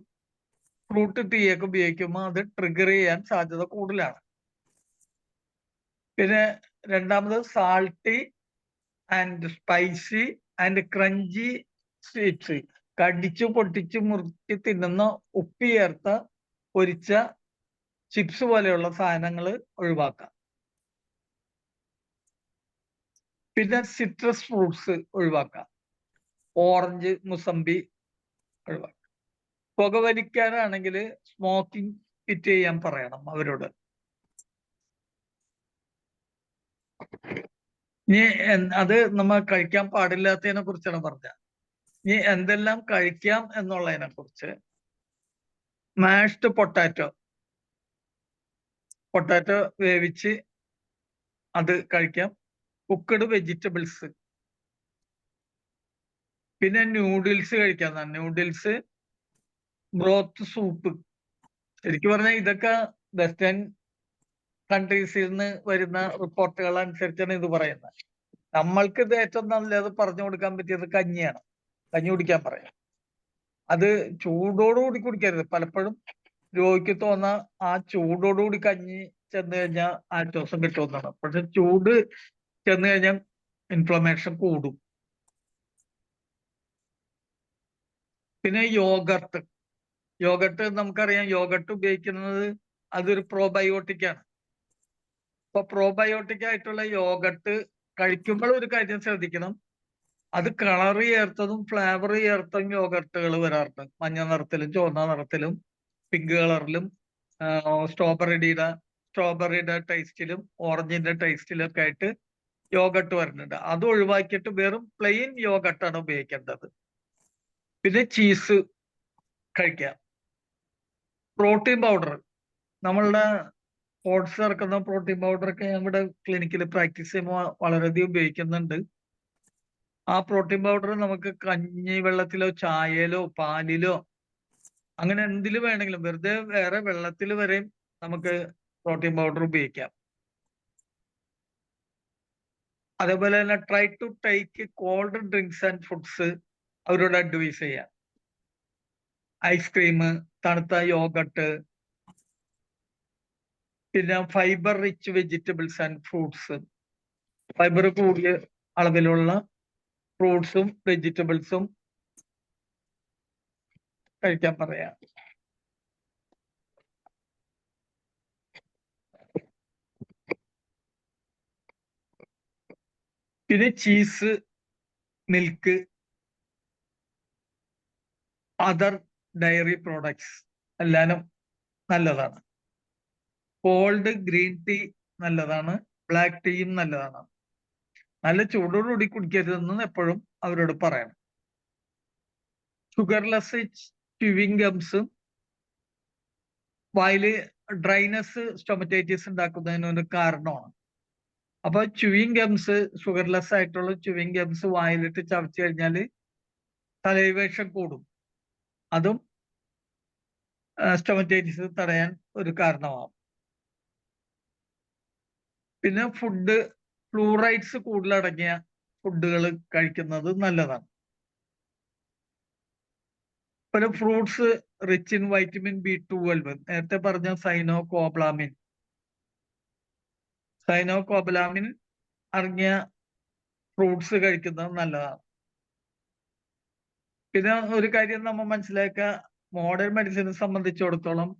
ഫ്രൂട്ട് ടീയൊക്കെ ഉപയോഗിക്കുമ്പോൾ അത് ട്രിഗർ ചെയ്യാൻ സാധ്യത കൂടുതലാണ്. പിന്നെ രണ്ടാമത് salty and spicy and crunchy sweets. കടിച്ചു പൊട്ടിച്ച് മുറിച്ച് തിന്നുന്ന ഉപ്പ് ചേർത്ത പൊരിച്ച ചിപ്സ് പോലെയുള്ള സാധനങ്ങൾ ഒഴിവാക്കാം. പിന്നെ സിട്രസ് ഫ്രൂട്ട്സ് ഒഴിവാക്കാം. ഓറഞ്ച്, മുസമ്പി ഒഴിവാക്കാം. പുകവലിക്കാനാണെങ്കിൽ സ്മോക്കിംഗ് ക്വിറ്റ് ചെയ്യാൻ പറയണം അവരോട്. ഇനി അത് നമ്മൾ കഴിക്കാൻ പാടില്ലാത്തതിനെ കുറിച്ചാണ് പറഞ്ഞത്. ഇനി എന്തെല്ലാം കഴിക്കാം എന്നുള്ളതിനെ കുറിച്ച്, മാഷ്ഡ് പൊട്ടാറ്റോ വേവിച്ച് അത് കഴിക്കാം. കുക്കഡ് വെജിറ്റബിൾസ്, പിന്നെ ന്യൂഡിൽസ് കഴിക്കാം. Noodles, broth soup. ശരിക്കും പറഞ്ഞാൽ ഇതൊക്കെ വെസ്റ്റേൺ കൺട്രീസിൽ നിന്ന് വരുന്ന റിപ്പോർട്ടുകൾ അനുസരിച്ചാണ് ഇത് പറയുന്നത്. നമ്മൾക്ക് ഇത് ഏറ്റവും നല്ലത് പറഞ്ഞു കൊടുക്കാൻ പറ്റിയത് കഞ്ഞിയാണ്. കഞ്ഞി കുടിക്കാൻ പറയാം. അത് ചൂടോടുകൂടി കുടിക്കരുത്. പലപ്പോഴും രോഗിക്ക് തോന്നുന്ന ആ ചൂടോടുകൂടി കഞ്ഞി ചെന്ന് കഴിഞ്ഞാൽ ആശ്വാസം കിട്ടുമെന്നാണ്. പക്ഷെ ചൂട് ചെന്ന് കഴിഞ്ഞാൽ ഇൻഫ്ലമേഷൻ കൂടും. പിന്നെ യോഗട്ട് നമുക്കറിയാം. യോഗട്ട് ഉപയോഗിക്കുന്നത് അതൊരു പ്രോബയോട്ടിക് ആണ്. അപ്പൊ പ്രോബയോട്ടിക് ആയിട്ടുള്ള യോഗട്ട് കഴിക്കുമ്പോൾ ഒരു കാര്യം ശ്രദ്ധിക്കണം. അത് കളർ ചേർത്തതും ഫ്ലേവർ ചേർത്തതും യോഗട്ടുകൾ വരാറുണ്ട്. മഞ്ഞ നിറത്തിലും ചുവന്ന നിറത്തിലും പിങ്ക് കളറിലും സ്ട്രോബെറിയുടെ ടേസ്റ്റിലും ഓറഞ്ചിന്റെ ടേസ്റ്റിലും ഒക്കെ ആയിട്ട് യോഗട്ട് വരുന്നുണ്ട്. അത് ഒഴിവാക്കിയിട്ട് വെറും പ്ലെയിൻ യോഗട്ടാണ് ഉപയോഗിക്കേണ്ടത്. പിന്നെ ചീസ് കഴിക്കാം. പ്രോട്ടീൻ പൗഡർ, നമ്മളുടെ ഓട്സ് ചേർക്കുന്ന പ്രോട്ടീൻ പൗഡറൊക്കെ നമ്മുടെ ക്ലിനിക്കിൽ പ്രാക്ടീസ് ചെയ്യുമ്പോൾ വളരെയധികം ഉപയോഗിക്കുന്നുണ്ട്. ആ പ്രോട്ടീൻ പൗഡർ നമുക്ക് കഞ്ഞി വെള്ളത്തിലോ ചായയിലോ പാലിലോ അങ്ങനെ എന്തിൽ വേണമെങ്കിലും, വെറുതെ വേറെ വെള്ളത്തിൽ വരെയും നമുക്ക് പ്രോട്ടീൻ പൗഡർ ഉപയോഗിക്കാം. അതേപോലെ തന്നെ try to take cold drinks and foods അവരോട് അഡ്വൈസ് ചെയ്യാം. ഐസ്ക്രീം, തണുത്ത യോഗട്ട്, പിന്നെ fibre rich vegetables and fruits. Fibre കൂടിയ അളവിലുള്ള ഫ്രൂട്ട്സും വെജിറ്റബിൾസും കഴിക്കാൻ പറയാം. പിന്നെ cheese, milk, other dairy products എല്ലാനും നല്ലതാണ്. കോൾഡ് ഗ്രീൻ ടീ നല്ലതാണ്. ബ്ലാക്ക് ടീയും നല്ലതാണ്. നല്ല ചൂടോടുകൂടി കുടിക്കരുതെന്ന് എപ്പോഴും അവരോട് പറയണം. ഷുഗർലെസ് ച്യൂവിംഗ് ഗംസും വായില് ഡ്രൈനസ്, സ്റ്റൊമറ്റൈറ്റിസ് ഉണ്ടാക്കുന്നതിന് ഒരു കാരണമാണ്. അപ്പൊ ച്യൂവിംഗ് ഗംസ്, ഷുഗർലെസ് ആയിട്ടുള്ള ച്യൂവിംഗ് ഗംസ് വായിലിട്ട് ചവച്ചു കഴിഞ്ഞാൽ സലൈവേഷൻ കൂടും. അതും സ്റ്റൊമറ്റൈറ്റിസ് തടയാൻ ഒരു കാരണമാവും. പിന്നെ ഫ്ലൂറൈഡ്സ് കൂടുതലടങ്ങിയ ഫുഡുകൾ കഴിക്കുന്നത് നല്ലതാണ്. പിന്നെ fruits rich in vitamin B12, നേരത്തെ പറഞ്ഞ സൈനോകോബലാമിൻ അടങ്ങിയ ഫ്രൂട്ട്സ് കഴിക്കുന്നത് നല്ലതാണ്. പിന്നെ ഒരു കാര്യം നമ്മൾ മനസ്സിലാക്കുക, മോഡേൺ മെഡിസിനെ സംബന്ധിച്ചിടത്തോളം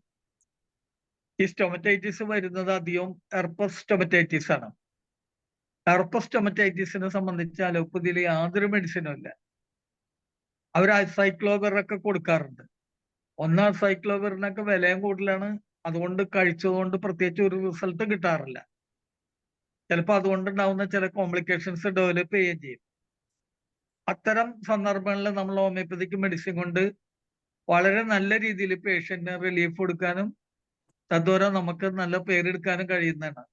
ഈ സ്റ്റൊമറ്റൈറ്റിസ് വരുന്നത് അധികം ഹെർപ്പസ് സ്റ്റൊമറ്റൈറ്റിസ് ആണ്. ഹെർപ്പസ് സ്റ്റൊമറ്റൈറ്റിസിനെ സംബന്ധിച്ച് അലോപ്പതിയിൽ യാതൊരു മെഡിസിനും ഇല്ല. അവർ സൈക്ലോവെറൊക്കെ കൊടുക്കാറുണ്ട്. സൈക്ലോവെറിനൊക്കെ വിലയും കൂടുതലാണ്. അതുകൊണ്ട് കഴിച്ചതുകൊണ്ട് പ്രത്യേകിച്ച് ഒരു റിസൾട്ട് കിട്ടാറില്ല. ചിലപ്പോൾ അതുകൊണ്ടുണ്ടാവുന്ന ചില കോംപ്ലിക്കേഷൻസ് ഡെവലപ്പ് ചെയ്യുകയും ചെയ്യും. അത്തരം സന്ദർഭങ്ങളിൽ നമ്മൾ ഹോമിയോപ്പതിക് മെഡിസിൻ കൊണ്ട് വളരെ നല്ല രീതിയിൽ പേഷ്യന്റിന് റിലീഫ് കൊടുക്കാനും തദ്വാര നമുക്ക് നല്ല പേരെടുക്കാനും കഴിയുന്നതാണ്.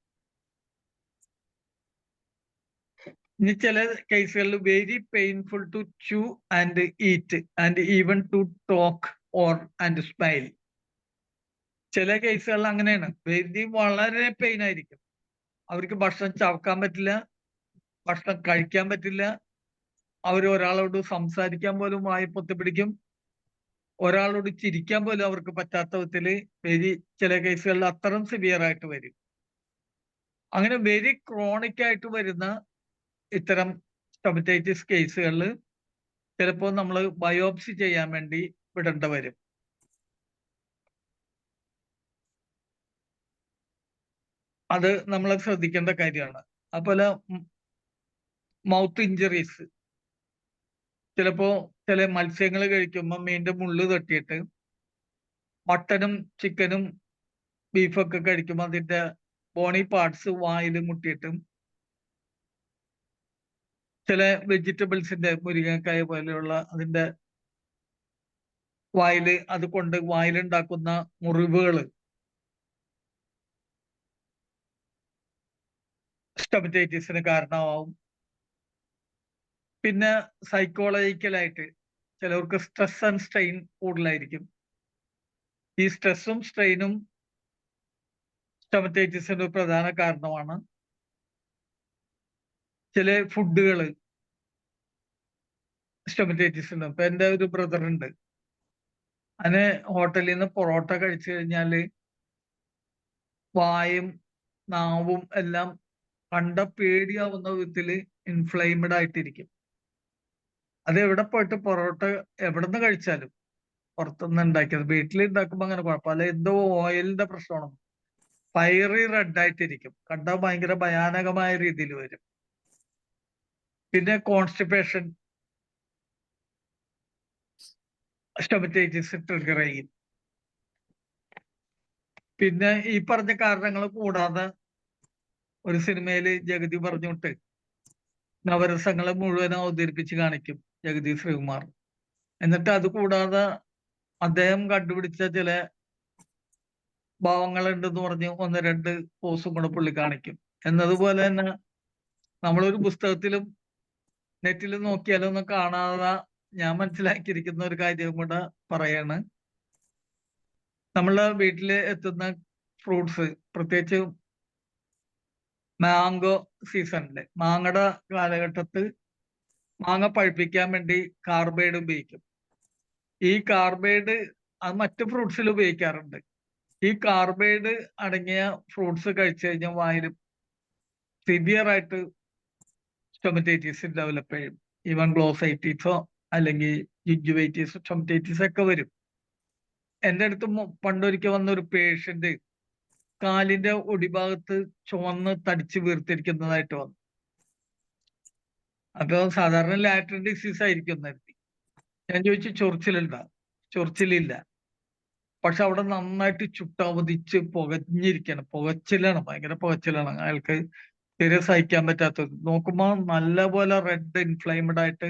ഇനി ചില കേസുകളിൽ very painful to chew and eat and even to talk and smile. ചില കേസുകളിൽ അങ്ങനെയാണ്. വളരെ പെയിൻ ആയിരിക്കും. അവർക്ക് ഭക്ഷണം ചവക്കാൻ പറ്റില്ല, ഭക്ഷണം കഴിക്കാൻ പറ്റില്ല. അവർ ഒരാളോട് സംസാരിക്കാൻ പോലും വായ പൊത്തിപ്പിടിക്കും. ഒരാളോട് ചിരിക്കാൻ പോലും അവർക്ക് പറ്റാത്ത വിധത്തില് ചില കേസുകളിൽ അത്തരം സിവിയർ ആയിട്ട് വരും. അങ്ങനെ വെരി ക്രോണിക് ആയിട്ട് വരുന്ന ഇത്തരം സ്റ്റൊമറ്റൈറ്റിസ് കേസുകളിൽ ചിലപ്പോൾ നമ്മൾ ബയോപ്സി ചെയ്യാൻ വേണ്ടി വിടേണ്ട വരും. അത് നമ്മൾ ശ്രദ്ധിക്കേണ്ട കാര്യമാണ്. അതുപോലെ മൗത്ത് ഇഞ്ചറീസ്, ചിലപ്പോ ചില മത്സ്യങ്ങൾ കഴിക്കുമ്പോൾ മീനിന്റെ മുള്ള് തട്ടിയിട്ട് മട്ടനും ചിക്കനും ബീഫൊക്കെ കഴിക്കുമ്പോൾ അതിന്റെ ബോണി പാർട്സ് വായിൽ മുട്ടിയിട്ടും, ചില വെജിറ്റബിൾസിന്റെ മുരിങ്ങക്കായ പോലെയുള്ള അതിന്റെ വായില് അത് കൊണ്ട് വായിലുണ്ടാക്കുന്ന മുറിവുകൾ സ്റ്റൊമറ്റൈറ്റിസിന് കാരണമാവും. പിന്നെ സൈക്കോളജിക്കലായിട്ട് ചിലവർക്ക് സ്ട്രെസ് ആൻഡ് സ്ട്രെയിൻ കൂടുതലായിരിക്കും. ഈ സ്ട്രെസ്സും സ്ട്രെയിനും സ്റ്റൊമറ്റൈറ്റിസിന്റെ ഒരു പ്രധാന കാരണമാണ്. ചില ഫുഡുകൾ സ്റ്റൊമറ്റൈറ്റിസ് ഉണ്ട്. ഇപ്പൊ എൻ്റെ ഒരു ബ്രദർ ഉണ്ട്, അതിന് ഹോട്ടലിൽ നിന്ന് പൊറോട്ട കഴിച്ചു കഴിഞ്ഞാല് വായും നാവും എല്ലാം കണ്ട പേടിയാവുന്ന വിധത്തില് ഇൻഫ്ലെയിംഡ് ആയിട്ടിരിക്കും. അത് എവിടെ പോയിട്ട് പൊറോട്ട എവിടെ നിന്ന് കഴിച്ചാലും, പുറത്തുനിന്ന് ഉണ്ടാക്കിയത്, വീട്ടിൽ ഉണ്ടാക്കുമ്പോൾ അങ്ങനെ കുഴപ്പമില്ല, എന്തോ ഓയിലിന്റെ പ്രശ്നമാണ്, ഫയറി റെഡ് ആയിട്ടിരിക്കും, കണ്ടാൽ ഭയങ്കര ഭയാനകമായ രീതിയിൽ വരും. പിന്നെ കോൺസ്റ്റിപ്പേഷൻ സ്റ്റൊമറ്റൈറ്റിസ് ട്രിഗർ ചെയ്യും. പിന്നെ ഈ പറഞ്ഞ കാരണങ്ങൾ കൂടാതെ ഒരു സിനിമയില് ജഗതി പറഞ്ഞുവിട്ട് നവരസങ്ങളെ മുഴുവൻ അവതരിപ്പിച്ച് കാണിക്കും ജഗതി ശ്രീകുമാർ. എന്നിട്ട് അത് കൂടാതെ അദ്ദേഹം കണ്ടുപിടിച്ച ചില ഭാവങ്ങളുണ്ടെന്ന് പറഞ്ഞ് ഒന്ന് രണ്ട് പോസും കൂടെ പുള്ളി കാണിക്കും. എന്നതുപോലെ തന്നെ നമ്മളൊരു പുസ്തകത്തിലും നെറ്റിലും നോക്കിയാലൊന്നും കാണാതെ ഞാൻ മനസ്സിലാക്കിയിരിക്കുന്ന ഒരു കാര്യം കൂടെ പറയാണ്. നമ്മളെ വീട്ടിൽ എത്തുന്ന ഫ്രൂട്ട്സ്, പ്രത്യേകിച്ച് മാംഗോ സീസണില്, മാങ്ങയുടെ കാലഘട്ടത്ത് മാങ്ങ പഴുപ്പിക്കാൻ വേണ്ടി കാർബൈഡ് ഉപയോഗിക്കും. ഈ കാർബൈഡ് അത് മറ്റു ഫ്രൂട്ട്സിൽ ഉപയോഗിക്കാറുണ്ട്. ഈ കാർബൈഡ് അടങ്ങിയ ഫ്രൂട്ട്സ് കഴിച്ചു കഴിഞ്ഞാൽ വായിൽ സിവിയർ ആയിട്ട് സ്റ്റൊമറ്റൈറ്റിസ് ഡെവലപ്പ് ചെയ്യും. ഈവൻ ഗ്ലോസൈറ്റിസോ അല്ലെങ്കിൽ ജിഞ്ചുവൈറ്റിസോ സ്റ്റൊമറ്റൈറ്റിസ് ഒക്കെ വരും. എൻ്റെ അടുത്ത് പണ്ടൊരിക്കൽ വന്ന ഒരു പേഷ്യന്റ് കാലിന്റെ ഒടിഭാഗത്ത് ചുവന്ന് തടിച്ച് വീർത്തിരിക്കുന്നതായിട്ട് വന്നു. അപ്പൊ സാധാരണ ലാറ്ററൽ ഡിസീസ് ആയിരിക്കും എന്നരുത്തി. ഞാൻ ചോദിച്ചു ചൊറിച്ചിലുണ്ടോ? ചൊറിച്ചിലില്ല. പക്ഷെ അവിടെ നന്നായിട്ട് ചുട്ടവധിച്ച് പുകഞ്ഞിരിക്കണം, പുകച്ചിലാണ്, ഭയങ്കര പുകച്ചിലാണ്. അയാൾക്ക് തീരെ സഹിക്കാൻ പറ്റാത്തത്. നോക്കുമ്പോ നല്ല പോലെ റെഡ് ഇൻഫ്ലൈംഡ് ആയിട്ട്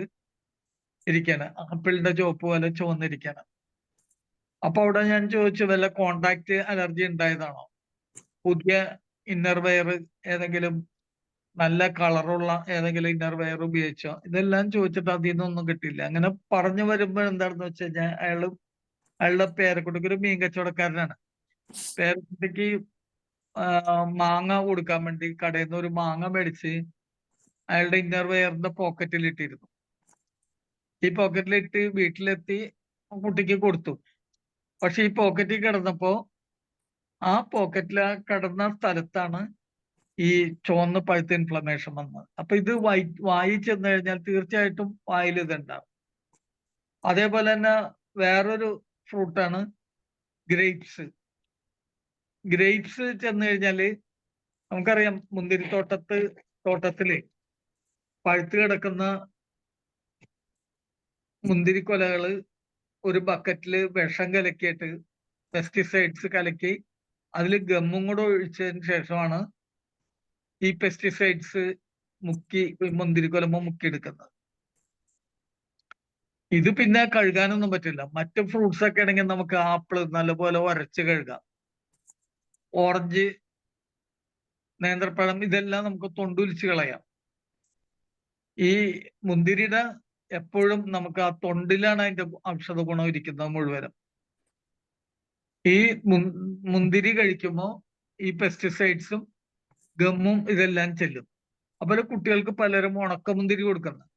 ഇരിക്കാണ്, ആപ്പിളിന്റെ ചുവപ്പ് പോലെ ചുവന്നിരിക്കാണ്. അപ്പൊ അവിടെ ഞാൻ ചോദിച്ചു വല്ല കോണ്ടാക്ട് അലർജി ഉണ്ടായതാണോ, പുതിയ ഇന്നർ വെയർ ഏതെങ്കിലും നല്ല കളറുള്ള ഏതെങ്കിലും ഇന്നർ വെയർ ഉപയോഗിച്ചോ, ഇതെല്ലാം ചോദിച്ചിട്ട് അതിൽ നിന്നൊന്നും കിട്ടില്ല. അങ്ങനെ പറഞ്ഞു വരുമ്പോൾ എന്താണെന്ന് വെച്ച് കഴിഞ്ഞാൽ അയാളുടെ പേരക്കുട്ടിക്ക് ഒരു മീൻ കച്ചവടക്കാരനാണ്. പേരക്കുട്ടിക്ക് മാങ്ങ കൊടുക്കാൻ വേണ്ടി കടയിൽ നിന്ന് ഒരു മാങ്ങ മേടിച്ച് അയാളുടെ ഇന്നർ വെയറിന്റെ പോക്കറ്റിൽ ഇട്ടിരുന്നു. ഈ പോക്കറ്റിലിട്ട് വീട്ടിലെത്തി കുട്ടിക്ക് കൊടുത്തു. പക്ഷെ ഈ പോക്കറ്റിൽ കിടന്നപ്പോ ആ പോക്കറ്റിൽ കിടന്ന സ്ഥലത്താണ് ഈ ചുവന്ന് പഴുത്ത ഇൻഫ്ലമേഷൻ വന്നത്. അപ്പൊ ഇത് വായി ചെന്ന് കഴിഞ്ഞാൽ തീർച്ചയായിട്ടും വായിൽ ഇതുണ്ടാവും. അതേപോലെ തന്നെ വേറൊരു ഫ്രൂട്ടാണ് ഗ്രേപ്സ്. ഗ്രേപ്സ് ചെന്ന് കഴിഞ്ഞാല് നമുക്കറിയാം, തോട്ടത്തില് പഴുത്ത് കിടക്കുന്ന മുന്തിരിക്കൊലകള് ഒരു ബക്കറ്റില് വിഷം കലക്കിയിട്ട്, പെസ്റ്റിസൈഡ്സ് കലക്കി അതിൽ ഗമ്മും കൂടെ ഒഴിച്ചതിന് ശേഷമാണ് ഈ പെസ്റ്റിസൈഡ്സ് മുക്കി മുന്തിരിക്കൊലമ്പോ മുക്കിയെടുക്കുന്നത്. ഇത് പിന്നെ കഴുകാനൊന്നും പറ്റില്ല. മറ്റു ഫ്രൂട്ട്സ് ഒക്കെ ആണെങ്കിൽ നമുക്ക് ആപ്പിള് നല്ലപോലെ ഉരച്ച് കഴുകാം. ഓറഞ്ച്, നേന്ത്രപ്പഴം, ഇതെല്ലാം നമുക്ക് തൊണ്ടുലിച്ച് കളയാം. ഈ മുന്തിരിയുടെ എപ്പോഴും നമുക്ക് ആ തൊണ്ടിലാണ് അതിന്റെ ഔഷധ ഗുണം ഇരിക്കുന്നത് മുഴുവനും. ഈ മുന്തിരി കഴിക്കുമ്പോൾ ഈ പെസ്റ്റിസൈഡ്സും ഗമ്മും ഇതെല്ലാം ചെല്ലും. അതുപോലെ കുട്ടികൾക്ക് പലരും ഉണക്കമുന്തിരി കൊടുക്കുന്നത്.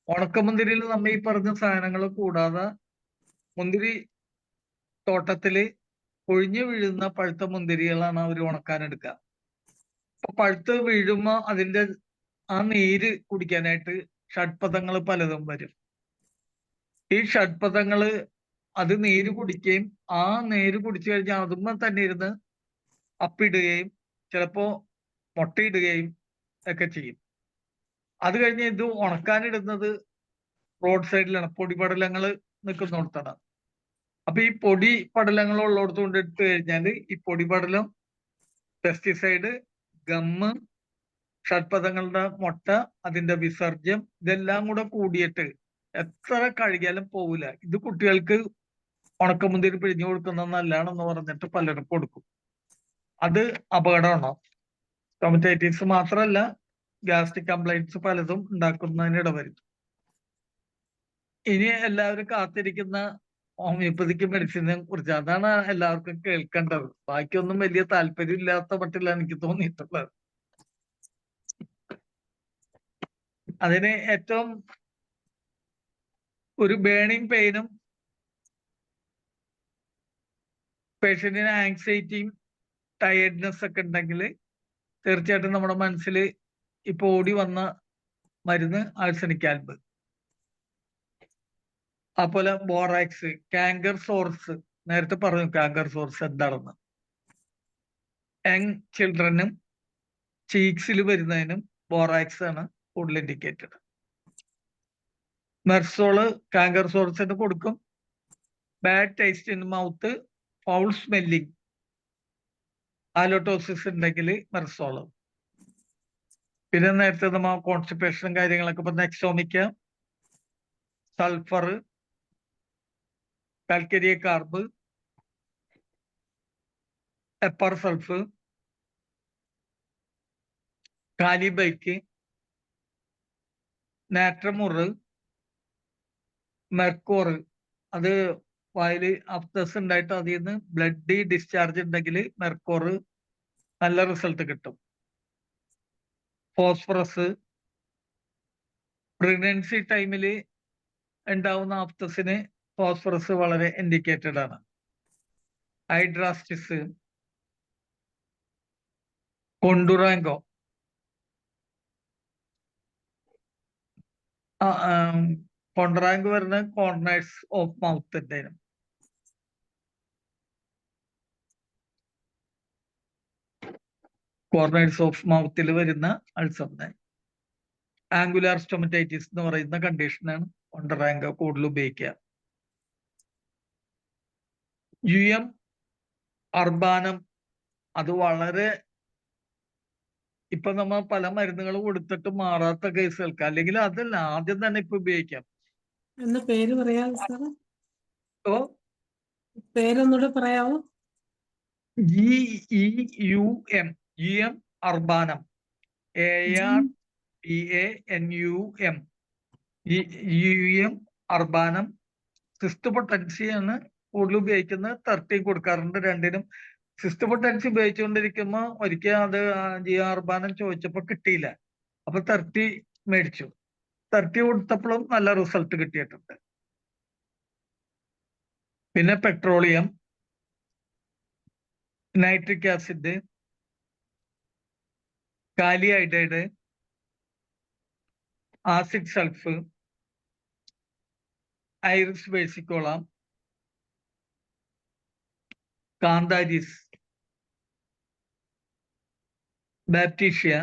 ഉണക്കമുന്തിരിയിൽ നമ്മൾ ഈ പറഞ്ഞ സാധനങ്ങൾ കൂടാതെ മുന്തിരി തോട്ടത്തില് കൊഴിഞ്ഞു വീഴുന്ന പഴുത്ത മുന്തിരികളാണ് അവർ ഉണക്കാനെടുക്കുക. അപ്പൊ പഴുത്ത് വീഴുമ്പോൾ അതിന്റെ ആ നീര് കുടിക്കാനായിട്ട് ഷഡ്പദങ്ങൾ പലതും വരും. ഈ ഷഡ്പദങ്ങള് അത് നീര് കുടിക്കുകയും ആ നീര് കുടിച്ചു കഴിഞ്ഞാൽ അതുമ്മ തന്നെ ഇരുന്ന് അപ്പിടുകയും ചിലപ്പോ മുട്ടയിടുകയും ഒക്കെ ചെയ്യും. അത് കഴിഞ്ഞ് ഇത് ഉണക്കാനിടുന്നത് റോഡ് സൈഡിലാണ്, പൊടിപടലങ്ങൾ നിൽക്കുന്നിടത്താണ്. അപ്പൊ ഈ പൊടി പടലങ്ങൾ ഉള്ളിടത്ത് കൊണ്ടിട്ട് കഴിഞ്ഞാൽ ഈ പൊടിപടലം, പെസ്റ്റിസൈഡ്, ഗമ്മ്, ഷഡ്പദങ്ങളുടെ മുട്ട, അതിന്റെ വിസർജ്യം, ഇതെല്ലാം കൂടെ കൂടിയിട്ട് എത്ര കഴുകിയാലും പോവില്ല. ഇത് കുട്ടികൾക്ക് ഉണക്കമുന്തിരി പിഴിഞ്ഞു കൊടുക്കുന്നത് നല്ലതാണെന്ന് പറഞ്ഞിട്ട് പലരും കൊടുക്കും. അത് അപകടമാണ്. സ്റ്റൊമറ്റൈറ്റിസ് മാത്രമല്ല, ഗ്യാസ്ട്രിക് കംപ്ലൈന്റ്സ് പലതും ഉണ്ടാക്കുന്നതിന് ഇടവരും. ഇനി എല്ലാവരും കാത്തിരിക്കുന്ന ഹോമിയോപ്പതിക്ക് മെഡിസിനെ കുറിച്ച്, അതാണ് എല്ലാവർക്കും കേൾക്കേണ്ടത്. ബാക്കിയൊന്നും വലിയ താല്പര്യം ഇല്ലാത്ത മട്ടിലാണ് എനിക്ക് തോന്നിയിട്ടുള്ളത്. അതിന് ഏറ്റവും ഒരു ബേണിംഗ് പെയിനും പേഷ്യന്റിന് ആങ്സൈറ്റിയും ടയേർഡ്നെസ് ഒക്കെ ഉണ്ടെങ്കിൽ തീർച്ചയായിട്ടും നമ്മുടെ മനസ്സിൽ ഇപ്പൊ ഓടി വന്ന മരുന്ന് ആഴ്സനിക് ആൽബ്. അതുപോലെ ബോറാക്സ്, കാങ്കർ സോർസ്, നേരത്തെ പറഞ്ഞു കാങ്കർ സോർസ് എന്താണെന്ന്. യങ് ചിൽഡ്രനും ചീക്സിൽ വരുന്നതിനും ബോറാക്സ് ആണ് കൂടുതൽ ഇൻഡിക്കേറ്റഡ്. മെർസോള് കാങ്കർ സോർസിന് കൊടുക്കും. Bad taste in mouth, foul smelling, halitosis ഉണ്ടെങ്കിൽ മെർസോള്. പിന്നെ നേരത്തെ നമ്മൾ കോൺസ്റ്റിപ്പേഷനും കാര്യങ്ങളൊക്കെ ഇപ്പൊ നെക്സോമിക്ക, സൾഫർ, കാൽക്കരിയ കാർബ്, എപ്പർ സൾഫ്, കാലിബൈക്ക്, നാട്രമുറ്, മെർക്കോറ്, അത് വായില് അപ്തസ് ഉണ്ടായിട്ട് അതിൽ നിന്ന് ബ്ലഡ് ഡിസ്ചാർജ് ഉണ്ടെങ്കിൽ മെർക്കോറ് നല്ല റിസൾട്ട് കിട്ടും. ഫോസ്ഫറസ്, പ്രഗ്നൻസി ടൈമിൽ ഉണ്ടാവുന്ന അപ്തസിന് ഫോസ്ഫറസ് വളരെ ഇൻഡിക്കേറ്റഡ് ആണ്. ഹൈഡ്രാസ്റ്റിസ്, കൊണ്ടുറാങ്കോ, കൊണ്ടറാങ്ക് വരുന്ന കോർണേഴ്സ് ഓഫ് മൗത്തിന്റെ കോർണേഴ്സ് ഓഫ് മൗത്തിൽ വരുന്ന അൾസറിന്. ആംഗുലാർ സ്റ്റൊമറ്റൈറ്റിസ് എന്ന് പറയുന്ന കണ്ടീഷനാണ് കൊണ്ടറാങ്ക് കൂടുതൽ ഉപയോഗിക്കുക. UM അർബാനം, അത് വളരെ ഇപ്പൊ നമ്മൾ പല മരുന്നുകൾ കൊടുത്തിട്ട് മാറാത്ത കേസുകൾക്ക്, അല്ലെങ്കിൽ അതല്ല ആദ്യം തന്നെ ഇപ്പൊ ഉപയോഗിക്കാം. എന്ന പേര് പറയാമോ സാറ്? ഓ, പേരൊന്നുകൂടെ പറയാമോ? GEUM, GM urbanum, ARBANUM, GEUM urbanum. Sixth potency ആണ് കൂടുതൽ ഉപയോഗിക്കുന്നത്. 30 കൊടുക്കാറുണ്ട് രണ്ടിനും. സിസ്റ്റ് പൊട്ടൻസി ഉപയോഗിച്ചുകൊണ്ടിരിക്കുമ്പോ ഒരിക്കൽ അത് GM അർബാനം ചോദിച്ചപ്പോ കിട്ടിയില്ല. അപ്പൊ 30 മേടിച്ചു. 30 കൊടുത്തപ്പോഴും നല്ല റിസൾട്ട് കിട്ടിയിട്ടുണ്ട്. പിന്നെ പെട്രോളിയം, നൈട്രിക് ആസിഡ്, കാലി hydride, acid സൾഫ്, iris വേഴ്സിക്കോള, cantharis, baptisia,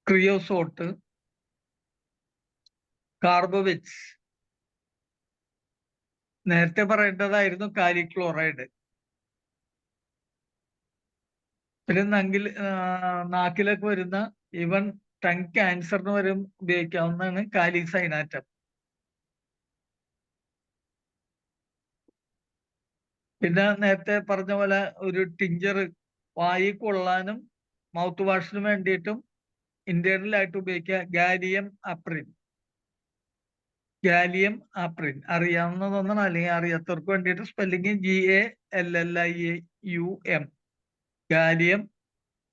ക്രിയോസോട്ട്, കാർബോവിറ്റ്സ്, നേരത്തെ പറയേണ്ടതായിരുന്നു കാലിക്ലോറൈഡ്. പിന്നെ നാക്കിലൊക്കെ വരുന്ന ഈവൻ ടങ് ക്യാൻസറിന് വരെ ഉപയോഗിക്കാവുന്നതാണ് കാലിസൈനാറ്റം. പിന്നെ നേരത്തെ പറഞ്ഞ പോലെ ഒരു ടിഞ്ചർ വായി കൊള്ളാനും മൗത്ത് വാഷിനും വേണ്ടിയിട്ടും ഇന്റേണൽ ആയിട്ട് ഉപയോഗിക്കുക ഗാലിയം ആപ്രിൻ. ഗാലിയം ആപ്രിൻ അറിയാവുന്നതൊന്നും, അല്ലെങ്കിൽ അറിയാത്തവർക്ക് വേണ്ടിയിട്ട് spelling GALLIUM, gallium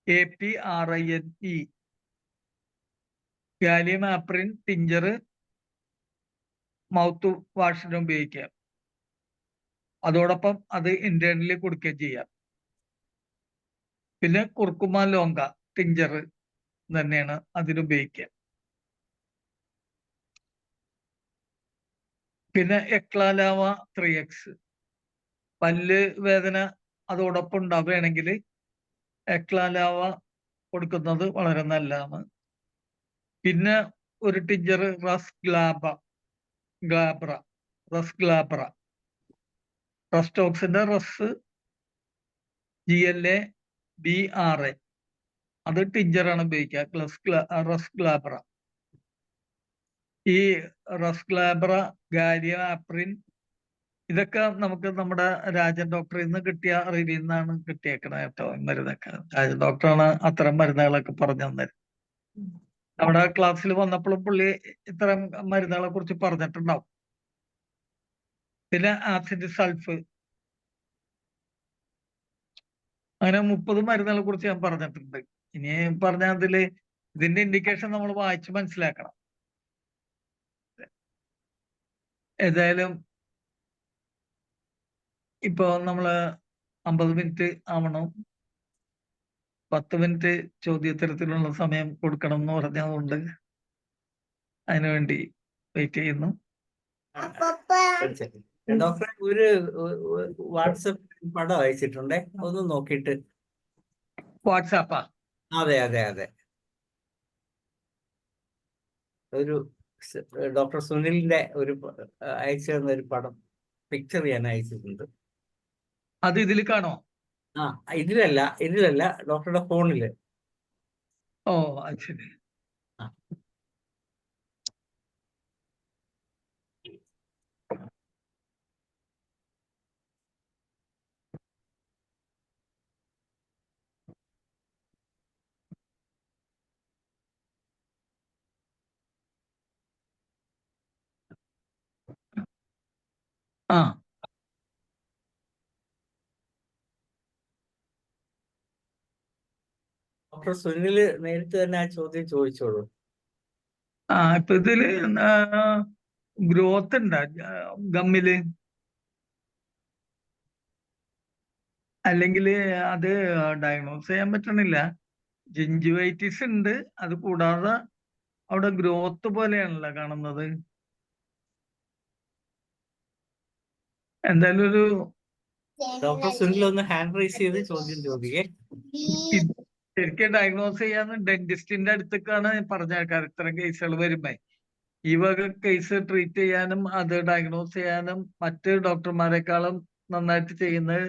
APRINE. Gallium aparine tincture mouth വാഷിന് ഉപയോഗിക്കാം. അതോടൊപ്പം അത് ഇന്റേണലി കൊടുക്കുകയും ചെയ്യാം. പിന്നെ കുർക്കുമ ലോങ്ക ടിഞ്ചർ തന്നെയാണ് അതിനുപയോഗിക്കുക. പിന്നെ എക്ലാലാവ 3x. പല്ല് വേദന അതോടൊപ്പം ഉണ്ടാവുകയാണെങ്കിൽ എക്ലാലാവ കൊടുക്കുന്നത് വളരെ നല്ലതാണ്. പിന്നെ ഒരു ടിഞ്ചർ റസ് ഗ്ലാബ്ര റസ്റ്റോക്സിന്റെ GLA BRA അത് ടിഞ്ചറാണ് ഉപയോഗിക്കുക. റസ് ഗ്ലാബ്ര, ഈ റസ് ഗ്ലാബ്ര, ഗാലിയ ആപ്രിൻ ഇതൊക്കെ നമുക്ക് നമ്മുടെ രാജൻ ഡോക്ടറിൽ നിന്ന് കിട്ടിയ അറിവിൽ നിന്നാണ് കിട്ടിയേക്കണത് കേട്ടോ. മരുന്നൊക്കെ രാജൻ ഡോക്ടറാണ് അത്തരം മരുന്നുകളൊക്കെ പറഞ്ഞു തന്നത്. നമ്മുടെ ക്ലാസ്സിൽ വന്നപ്പോഴും പുള്ളി ഇത്തരം മരുന്നുകളെ കുറിച്ച് പറഞ്ഞിട്ടുണ്ടാവും. പിന്നെ ആസിഡ് സൾഫ്, അങ്ങനെ 30 മരുന്നുകളെ കുറിച്ച് ഞാൻ പറഞ്ഞിട്ടുണ്ട്. ഇനി പറഞ്ഞ ഇതിന്റെ ഇൻഡിക്കേഷൻ നമ്മൾ വായിച്ച് മനസ്സിലാക്കണം. ഏതായാലും ഇപ്പൊ നമ്മള് 50 മിനിറ്റ് ആവണം. 10 മിനിറ്റ് ചോദ്യോത്തരത്തിനുള്ള സമയം കൊടുക്കണം എന്ന് പറഞ്ഞതുകൊണ്ട് അതിനുവേണ്ടി വെയിറ്റ് ചെയ്യുന്നു. ഡോക്ടറെ ഒരു വാട്സപ്പ് പടം അയച്ചിട്ടുണ്ടേ, ഒന്ന് നോക്കിയിട്ട്. വാട്സാപ്പാ? അതെ അതെ അതെ, ഒരു ഡോക്ടർ സുനിലിന്റെ ഒരു അയച്ചു തന്ന ഒരു പടം, പിക്ചർ ഞാൻ അയച്ചിട്ടുണ്ട്. അത് ഇതിൽ കാണോ? ആ, ഇതിലല്ല ഡോക്ടറുടെ ഫോണില്. ഓ അത് ശരി. ആ ഡോക്ടർ സുനില് നേരിട്ട് തന്നെ ആ ചോദ്യം ചോദിച്ചോളൂ. ഇപ്പൊ ഇതില് ഗ്രോത്ത് ഉണ്ട് ഗമ്മില്, അല്ലെങ്കിൽ അത് ഡയഗ്നോസ് ചെയ്യാൻ പറ്റണില്ല. ജിഞ്ചിവൈറ്റിസ് ഉണ്ട്, അത് കൂടാതെ അവിടെ ഗ്രോത്ത് പോലെയാണല്ലോ കാണുന്നത്. എന്തായാലും ഒരു ഡോക്ടർ സുനിൽ ഒന്ന് ഹാൻഡ് റൈസ് ചെയ്ത് ചോദ്യം ചോദിക്കേ. ശരിക്കും ഡയഗ്നോസ് ചെയ്യാന്ന് ഡെന്റിസ്റ്റിന്റെ അടുത്തേക്കാണ് പറഞ്ഞേക്കാറ് ഇത്തരം കേസുകൾ വരുമ്പോ. ഈ വക കേസ് ട്രീറ്റ് ചെയ്യാനും അത് ഡയഗ്നോസ് ചെയ്യാനും മറ്റ് ഡോക്ടർമാരെക്കാളും നന്നായിട്ട് ചെയ്യുന്നത്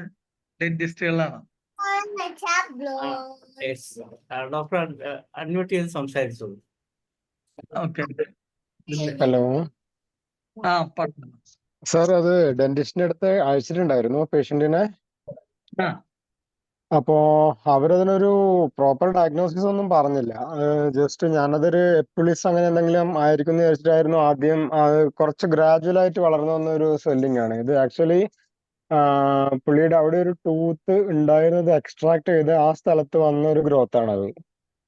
ഡെന്റിസ്റ്റുകളാണ്. ഡോക്ടർ അൺമ്യൂട്ട് ചെയ്ത് സംസാരിച്ചോളൂ. ഓക്കെ. ഹലോ പറഞ്ഞു. സാർ, അത് ഡെന്റിസ്റ്റിന്റെ അടുത്ത് അയച്ചിട്ടുണ്ടായിരുന്നു പേഷ്യന്റിനെ. ആ അപ്പോ അവരതിനൊരു പ്രോപ്പർ ഡയഗ്നോസിസ് ഒന്നും പറഞ്ഞില്ല. ജസ്റ്റ് ഞാനതൊരു എപ്പിളിസ് അങ്ങനെ എന്തെങ്കിലും ആയിരിക്കും എന്ന് വിചാരിച്ചിട്ടായിരുന്നു ആദ്യം. കുറച്ച് ഗ്രാജുവൽ ആയിട്ട് വളർന്നു വന്ന ഒരു സ്വെല്ലിംഗ് ആണ് ഇത്. ആക്ച്വലി പുള്ളിയുടെ അവിടെ ഒരു ടൂത്ത് ഉണ്ടായിരുന്നത് എക്സ്ട്രാക്ട് ചെയ്ത് ആ സ്ഥലത്ത് വന്ന ഒരു ഗ്രോത്ത് ആണ് അത്.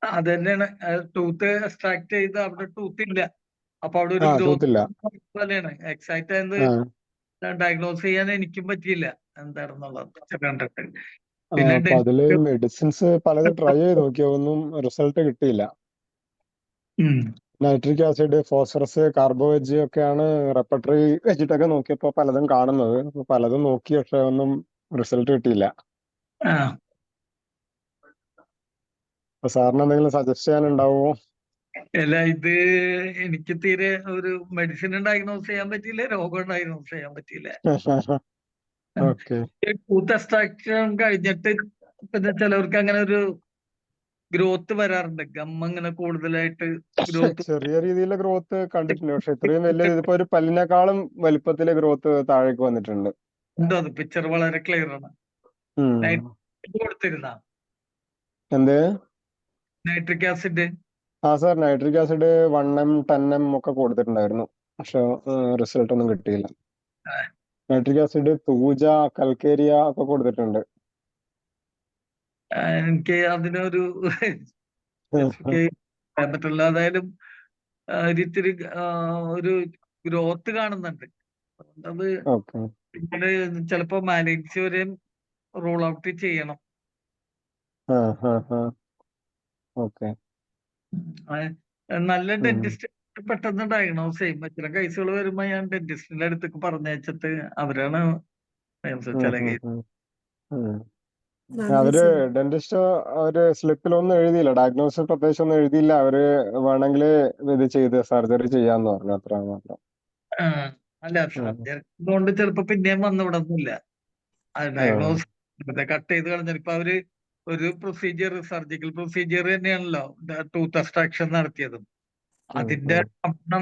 അത് തന്നെയാണ്. ടൂത്ത് എക്സ്ട്രാക്ട് ചെയ്ത് അവിടെ ടൂത്ത് ഇല്ല, അപ്പൊ അവിടെ ഒരു ടൂത്തില്ല. ഗ്രോത്ത് പോലെയാണ്. എക്സാക്ട് ആയത് ഡയഗ്നോസ് ചെയ്യാൻ എനിക്കും പറ്റിയില്ല എന്താണെന്നുള്ളത് കണ്ടിട്ട്. പിന്നെ അപ്പൊ അതില് മെഡിസിൻസ് പലതും ട്രൈ ചെയ്ത് നോക്കി, ഒന്നും റിസൾട്ട് കിട്ടിയില്ല. നൈട്രിക് ആസിഡ്, ഫോസ്ഫറസ്, കാർബോവേജ് ഒക്കെയാണ് റെപ്പർട്ടറി വെച്ചിട്ടൊക്കെ നോക്കിയപ്പോ പലതും കാണുന്നത്. പലതും നോക്കി, പക്ഷെ ഒന്നും റിസൾട്ട് കിട്ടിയില്ല. അപ്പൊ സാറിന് എന്തെങ്കിലും സജസ്റ്റ് ചെയ്യാനുണ്ടാവുമോ? അല്ല, ഇത് എനിക്ക് തീരെ ഒരു മെഡിസിൻ ഡയഗ്നോസ് ചെയ്യാൻ പറ്റിയില്ല, രോഗം ഡയഗ്നോസ് ചെയ്യാൻ പറ്റിയില്ല. ഓക്കെ. ടൂത്ത് എക്സ്ട്രാക്ഷൻ കഴിഞ്ഞിട്ട് പിന്നെ ചിലവർക്ക് അങ്ങനെ ഒരു ഗ്രോത്ത് വരാറുണ്ട്. അങ്ങനെ കൂടുതലായിട്ട് ഗ്രോത്ത് ചെറിയ രീതിയിലുള്ള ഗ്രോത്ത് കണ്ടിട്ടുണ്ട്, പക്ഷെ ഇത്രയും വലിയ ഇതിപ്പോ ഒരു പല്ലിനേക്കാളും വലിപ്പത്തിലെ ഗ്രോത്ത് താഴേക്ക് വന്നിട്ടുണ്ട്. ഉണ്ടോ? അത് പിക്ചർ വളരെ ക്ലിയർ ആണ്. കൊടുത്തിരുന്ന എന്ത്? Nitric acid? Sir, nitric acid 1M 10M ഒക്കെ കൊടുത്തിട്ടുണ്ടായിരുന്നു, പക്ഷെ റിസൾട്ട് ഒന്നും കിട്ടിയില്ല. നൈട്രിക് ആസിഡ്, തൂജ, കൽക്കേരിയ ഒക്കെ കൊടുത്തിട്ടുണ്ട്. എനിക്ക് അതിനൊരു പറയാൻ പറ്റില്ല. അതായാലും ഒരിത്തിരി ഒരു ഗ്രോത്ത് കാണുന്നുണ്ട്. അത് പിന്നീട് ചിലപ്പോ മാനേജ് വരെയും റൂൾ ഔട്ട് ചെയ്യണം. ഓക്കെ. നല്ല ഡെന്റിസ്റ്റ് പെട്ടെന്ന് ഡയഗ്നോസ് ചെയ്യും. ഇത്തരം കേസുകൾ വരുമ്പോ ഞാൻ ഡെന്റിസ്റ്റിന്റെ അടുത്തേക്ക് പറഞ്ഞയച്ചിട്ട് അവരാണ് ചില കേസ് നന്ദി അവര് സുനിൽ. ഡെന്റിസ്റ്റ് അവര് സ്ലിപ്പിലൊന്നും എഴുതിയില്ല, ഡയഗ്നോസിസ് പ്രത്യേകിച്ച് ഒന്നും എഴുതിയില്ല. അവര് വേണമെങ്കിൽ ഇത് ചെയ്ത് സർജറി ചെയ്യാന്ന് പറഞ്ഞു, അത്ര മാത്രം. അല്ല സർജറി കൊണ്ട് ചിലപ്പോ പിന്നെയും വന്നുവിടുന്നില്ല. ഡയഗ്നോസ് കട്ട് ചെയ്ത് കളഞ്ഞിട്ട് ഇപ്പൊ അവര് ഒരു പ്രൊസീജിയർ, സർജിക്കൽ പ്രൊസീജിയർ തന്നെയാണല്ലോ ടൂത്ത് എക്സ്ട്രാക്ഷൻ നടത്തിയതും. അതിന്റെ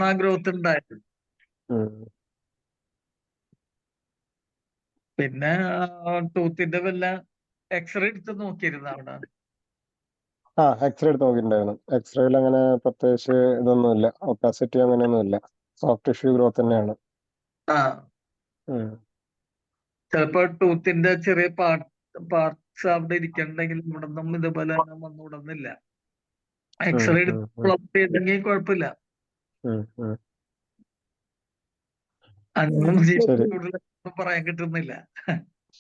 ആ ഗ്രോത്ത് ഉണ്ടായത്. പിന്നെ ടൂത്തിന്റെ വല്ല എക്സ്റേ എടുത്ത് നോക്കിയിരുന്നു അവിടെ. എക്സ്റേ എടുത്ത് നോക്കിയിട്ടുണ്ടായിരുന്നു. എക്സ്റേയിൽ അങ്ങനെ പ്രത്യേകിച്ച് ഇതൊന്നുമില്ല, ഒപ്പാസിറ്റി അങ്ങനെയൊന്നുമില്ല, സോഫ്റ്റ് ടിഷ്യൂ ഗ്രോത്ത് തന്നെയാണ്. ചിലപ്പോ ടൂത്തിന്റെ ചെറിയ പാർട്സ് അവിടെ ഇരിക്കണ്ടെങ്കിൽ ഇവിടെ നിന്നും ഇതുപോലെ വന്നുവിടുന്നില്ല. എക്സ്റേ എടുത്തെങ്കിൽ കുഴപ്പമില്ല. അങ്ങനെ ശരി. കൂടുതലൊന്നും പറയാൻ കിട്ടുന്നില്ല.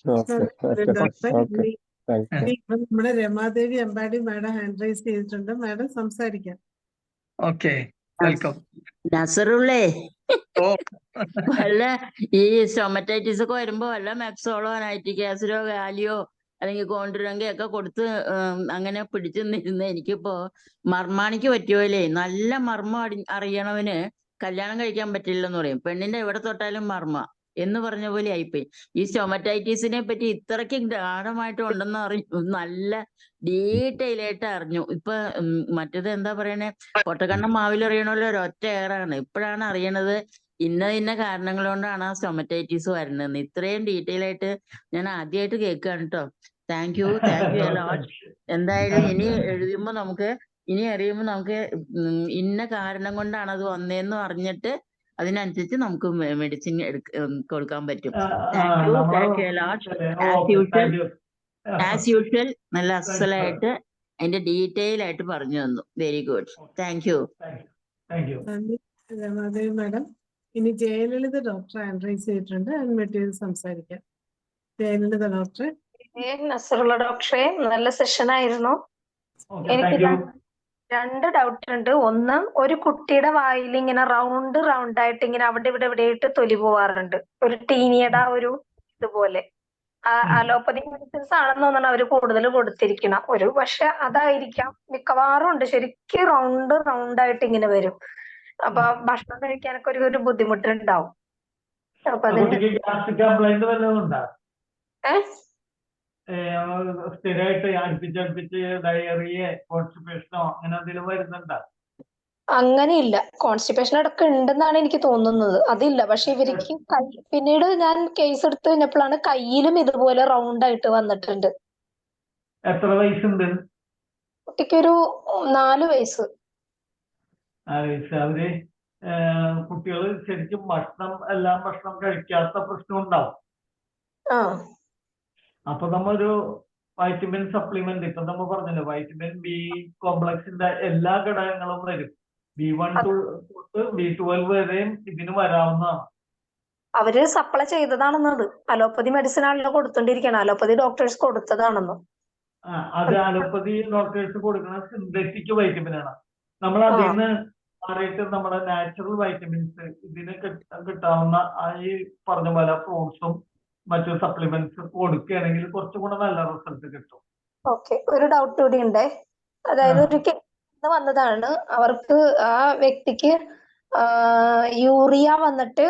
ഡോക്ടർ നമ്മുടെ Ramadevi Ambadi madam hand raise ചെയ്തിട്ടുണ്ട്. മാഡം സംസാരിക്കാം. Okay, welcome. നസറുള്ളേ, ഓ വല്ല ഈ സ്റ്റൊമറ്റൈറ്റിസ് ഒക്കെ വരുമ്പോ വല്ല മെക്സോളോ നൈട്രിക് ആസിഡോ വാലിയോ അല്ലെങ്കിൽ കോണ്ടുരങ്കയോ ഒക്കെ കൊടുത്ത് അങ്ങനെ പിടിച്ചു നിന്നിരുന്ന എനിക്കിപ്പോ മർമാണിക്ക് പറ്റിയോലേ, നല്ല മർമ്മം അറിയണവന് കല്യാണം കഴിക്കാൻ പറ്റില്ലെന്ന് പറയും. പെണ്ണിന്റെ എവിടെ തൊട്ടാലും മർമ്മ എന്ന് പറഞ്ഞ പോലെ ആയിപ്പോയി. ഈ സ്റ്റൊമറ്റൈറ്റിസിനെ പറ്റി ഇത്രയ്ക്ക് ഗാഢമായിട്ട് ഉണ്ടെന്ന് അറിഞ്ഞു, നല്ല ഡീറ്റെയിൽ ആയിട്ട് അറിഞ്ഞു. ഇപ്പൊ മറ്റേത് എന്താ പറയണേ, പൊട്ടക്കണ്ണം മാവിലറിയണല്ലോ ഒരൊറ്റ ഏറാണ്. ഇപ്പോഴാണ് അറിയണത് ഇന്ന കാരണങ്ങൾ കൊണ്ടാണ് ആ സ്റ്റൊമറ്റൈറ്റിസ് വരുന്നതെന്ന്. ഇത്രയും ഡീറ്റെയിൽ ആയിട്ട് ഞാൻ ആദ്യമായിട്ട് കേൾക്കുകയാണ് കേട്ടോ. Thank you lot. എന്തായാലും ഇനി അറിയുമ്പോ നമുക്ക് ഇന്ന കാരണം കൊണ്ടാണ് അത് വന്നതെന്ന് അറിഞ്ഞിട്ട് അതിനനുസരിച്ച് നമുക്ക് മെഡിസിൻ കൊടുക്കാൻ പറ്റും. Thank you lot. As usual നല്ല അസലായിട്ട് അതിന്റെ ഡീറ്റെയിൽ ആയിട്ട് പറഞ്ഞു തന്നു. Very good. Thank you. നന്ദി രമാദേവി മാഡം. ഇനി ജയലളിത ഡോക്ടർ ഹാൻഡ് റൈസ് ചെയ്തിട്ടുണ്ട്. അൺമ്യൂട്ട് ചെയ്ത് സംസാരിക്കാം. ജയലളിത ഡോക്ടർ. നസറുള്ള ഡോക്ടറെ, നല്ല സെഷൻ ആയിരുന്നു. എനിക്ക് രണ്ട് ഡൗട്ട് ഉണ്ട്. ഒന്ന്, ഒരു കുട്ടിയുടെ വായിൽ ഇങ്ങനെ റൗണ്ട് ആയിട്ട് ഇങ്ങനെ അവിടെ ഇവിടെ ആയിട്ട് തൊലി പോവാറുണ്ട്, ഒരു ടീനിയുടെ ഒരു ഇതുപോലെ. അലോപ്പതി മെഡിസിൻസ് ആണെന്ന് തോന്നുന്നു അവര് കൂടുതൽ കൊടുത്തിരിക്കണം. പക്ഷെ അതായിരിക്കാം, മിക്കവാറും ഉണ്ട് ശരിക്കും റൗണ്ട് ആയിട്ട് ഇങ്ങനെ വരും. അപ്പൊ ഭക്ഷണം കഴിക്കാനൊക്കെ ഒരു ബുദ്ധിമുട്ടുണ്ടാവും. അപ്പൊ സ്ഥിരമായിട്ട് അടുപ്പിച്ച് ഡയറിയ, കോൺസ്റ്റിപ്പേഷനോ അങ്ങനെ എന്തെങ്കിലും വരുന്നുണ്ടോ? അങ്ങനെയില്ല. കോൺസ്റ്റിപ്പേഷൻ ഇടയ്ക്ക് ഉണ്ടെന്നാണ് എനിക്ക് തോന്നുന്നത്. അതില്ല. പക്ഷെ ഇവർക്ക് പിന്നീട് ഞാൻ കേസ് എടുത്ത് കഴിഞ്ഞപ്പോഴാണ് കയ്യിലും ഇതുപോലെ റൗണ്ട് ആയിട്ട് വന്നിട്ടുണ്ട്. എത്ര വയസ്സുണ്ട് കുട്ടിക്കൊരു 4 വയസ്സ്. അവര് കുട്ടികൾ ശരിക്കും ഭക്ഷണം കഴിക്കാത്ത പ്രശ്നം ഉണ്ടാവും. അപ്പൊ നമ്മൊരു വൈറ്റമിൻ സപ്ലിമെന്റ്, ഇപ്പൊ നമ്മൾ പറഞ്ഞല്ലോ വൈറ്റമിൻ ബി കോംപ്ലക്സിന്റെ എല്ലാ ഘടകങ്ങളും വരും. B1 തൊട്ട് B12 വരെയും ഇതിന് വരാവുന്നതാണ്. അവര് സപ്ലൈ ചെയ്തതാണെന്നത്. അലോപ്പതി മെഡിസിൻ ആണല്ലോ കൊടുത്തോണ്ടിരിക്കണം. അലോപ്പതി ഡോക്ടേഴ്സ് കൊടുത്തതാണെന്നോ? അത് അലോപ്പതി ഡോക്ടേഴ്സ് കൊടുക്കുന്ന സിന്തറ്റിക് വൈറ്റമിൻ ആണ്. നമ്മൾ അതിൽ നിന്ന് മാറിയിട്ട് നമ്മുടെ നാച്ചുറൽ വൈറ്റമിൻസ് ഇതിന് കിട്ടാവുന്ന ഈ പറഞ്ഞ പോലെ ഫ്രൂട്ട്സും മറ്റു സപ്ലിമെന്റ്സ് കൊടുക്കുകയാണെങ്കിൽ കുറച്ചും കൂടെ നല്ല റിസൾട്ട് കിട്ടും. ഓക്കെ, ഒരു ഡൗട്ട് കൂടി ഉണ്ടേ. അതായത് ഒരു കേസ് വന്നതാണ്. അവർക്ക് ആ വ്യക്തിക്ക് യൂറിയ വന്നിട്ട്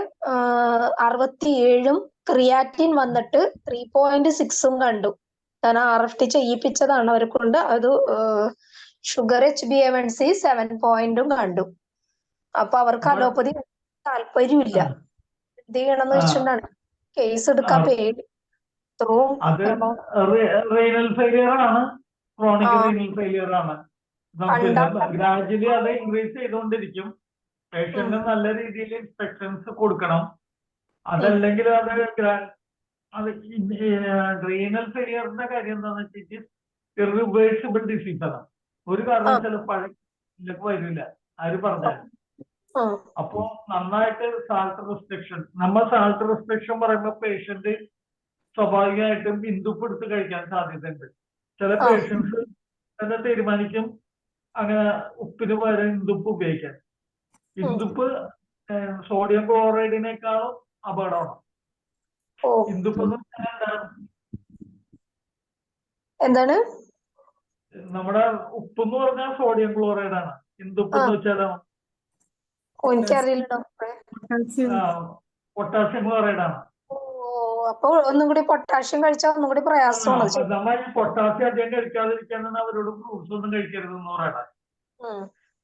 67ഉം ക്രിയാറ്റിൻ വന്നിട്ട് 3.6ഉം കണ്ടു. ഞാൻ RFT ചെയ്യിപ്പിച്ചതാണ് അവരെ കൊണ്ട്. അത് ഷുഗർ HbA1c 7 കണ്ടു. അപ്പൊ അവർക്ക് അലോപ്പതി താല്പര്യമില്ല. എന്ത് ചെയ്യണമെന്ന് വെച്ചിട്ടുണ്ടാണ് കേസ് എടുക്കാൻ പേടി. റീനൽ ഫെയിലിയർ ആണ്, ക്രോണിക് റീനൽ ഫെയിലിയർ ആണ്. ഗ്രാജുവലി അത് ഇൻക്രീസ് ചെയ്തുകൊണ്ടിരിക്കും. പേഷ്യന്റ് നല്ല രീതിയിൽ ഇൻസ്ട്രക്ഷൻസ് കൊടുക്കണം. അതല്ലെങ്കിൽ അത് റീനൽ ഫെയിലിയറിന്റെ കാര്യം എന്താന്ന് വെച്ചിട്ട് ഇറിവേഴ്സിബിൾ ഡിസീസ് ആണ്. ഒരു കാരണവശാലും പഴയ വരില്ല, ആര് പറഞ്ഞാൽ. അപ്പോ നന്നായിട്ട് സാൾട്ട് റെസ്ട്രിക്ഷൻ, സാൾട്ട് റെസ്ട്രിക്ഷൻ പറയുമ്പോൾ പേഷ്യന്റ് സ്വാഭാവികമായിട്ടും ഇന്ദുപ്പ് എടുത്ത് കഴിക്കാൻ സാധ്യതയുണ്ട്. ചില പേഷ്യൻസ് തന്നെ തീരുമാനിക്കും അങ്ങനെ ഉപ്പിന് പകരം ഇന്ദുപ്പ് ഉപയോഗിക്കാൻ. ഇന്ദുപ്പ് സോഡിയം ക്ലോറൈഡിനേക്കാളും അപകടമാണ്. ഓ ഇന്ദുപ്പ് എന്ന് പറഞ്ഞാൽ എന്താണ്? എന്താണ്? നമ്മുടെ ഉപ്പ് എന്ന് പറഞ്ഞാൽ സോഡിയം ക്ലോറൈഡ് ആണ്. ഇന്ദുപ്പ് എന്ന് വെച്ചാലോ ഓ എനിക്കറിയില്ല ഡോക്ടറെ. കാൽസ്യം പൊട്ടാസ്യം ക്ലോറൈഡ് ആണ്. ഓ അപ്പൊ ഒന്നും കൂടി പൊട്ടാഷ്യം കഴിച്ചാൽ ഒന്നും കൂടി പ്രയാസമാണ്. അപ്പൊ നമ്മൾ ഈ പൊട്ടാസ്യം അധികം കഴിക്കാതിരിക്കാനാണ് അവരോട് ഫ്രൂട്ട്സ് ഒന്നും കഴിക്കരുതെന്ന് പറയണത്.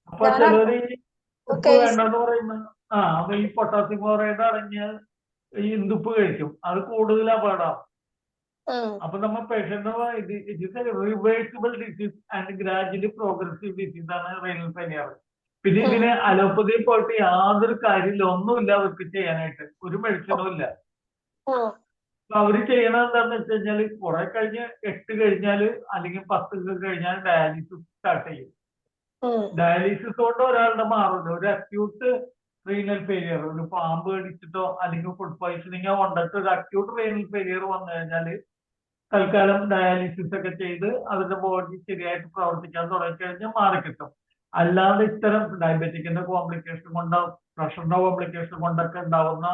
അപ്പൊ ചിലര് ഉപ്പ് വേണ്ടെന്ന് പറയുന്ന അപ്പൊ ഈ പൊട്ടാസ്യം ക്ലോറൈഡ് അടങ്ങിയ ഈ ഇന്ദുപ്പ് കഴിക്കും. അത് കൂടുതൽ അപകടമാണ്. അപ്പൊ നമ്മൾ patient reversible disease and gradually progressive disease ആണ് റീനൽ ഫെയിലിയർ. പിന്നെ ഇതിന് അലോപ്പതിയിൽ പോയിട്ട് യാതൊരു കാര്യമില്ല, ഒന്നുമില്ല അവർക്ക് ചെയ്യാനായിട്ട്, ഒരു മെഡിസിനും ഇല്ല. അപ്പൊ അവര് ചെയ്യണത് എന്താന്ന് വെച്ച് കഴിഞ്ഞാല് കുറെ കഴിഞ്ഞ് 8 കഴിഞ്ഞാല് അല്ലെങ്കിൽ 10 കഴിഞ്ഞാൽ ഡയാലിസിസ് സ്റ്റാർട്ട് ചെയ്യും. ഡയാലിസിസ് കൊണ്ട് ഒരാളുടെ മാറില്ല. ഒരു അക്യൂട്ട് റീനൽ ഫെയിലിയർ, ഒരു പാമ്പ് കടിച്ചിട്ടോ അല്ലെങ്കിൽ ഫുഡ് പോയിസണിങ്ങോ കൊണ്ടിട്ട് ഒരു അക്യൂട്ട് റീനൽ ഫെയിലിയർ വന്നു കഴിഞ്ഞാല് തൽക്കാലം ഡയാലിസിസ് ഒക്കെ ചെയ്ത് അതിന്റെ ബോഡി ശരിയായിട്ട് പ്രവർത്തിക്കാൻ തുടങ്ങിക്കഴിഞ്ഞാൽ മാറിക്കിട്ടും. അല്ലാതെ ഇത്തരം ഡയബറ്റിക്കിന്റെ കോംപ്ലിക്കേഷൻ കൊണ്ടോ പ്രഷറിന്റെ കോംപ്ലിക്കേഷൻ കൊണ്ടൊക്കെ ഉണ്ടാവുന്ന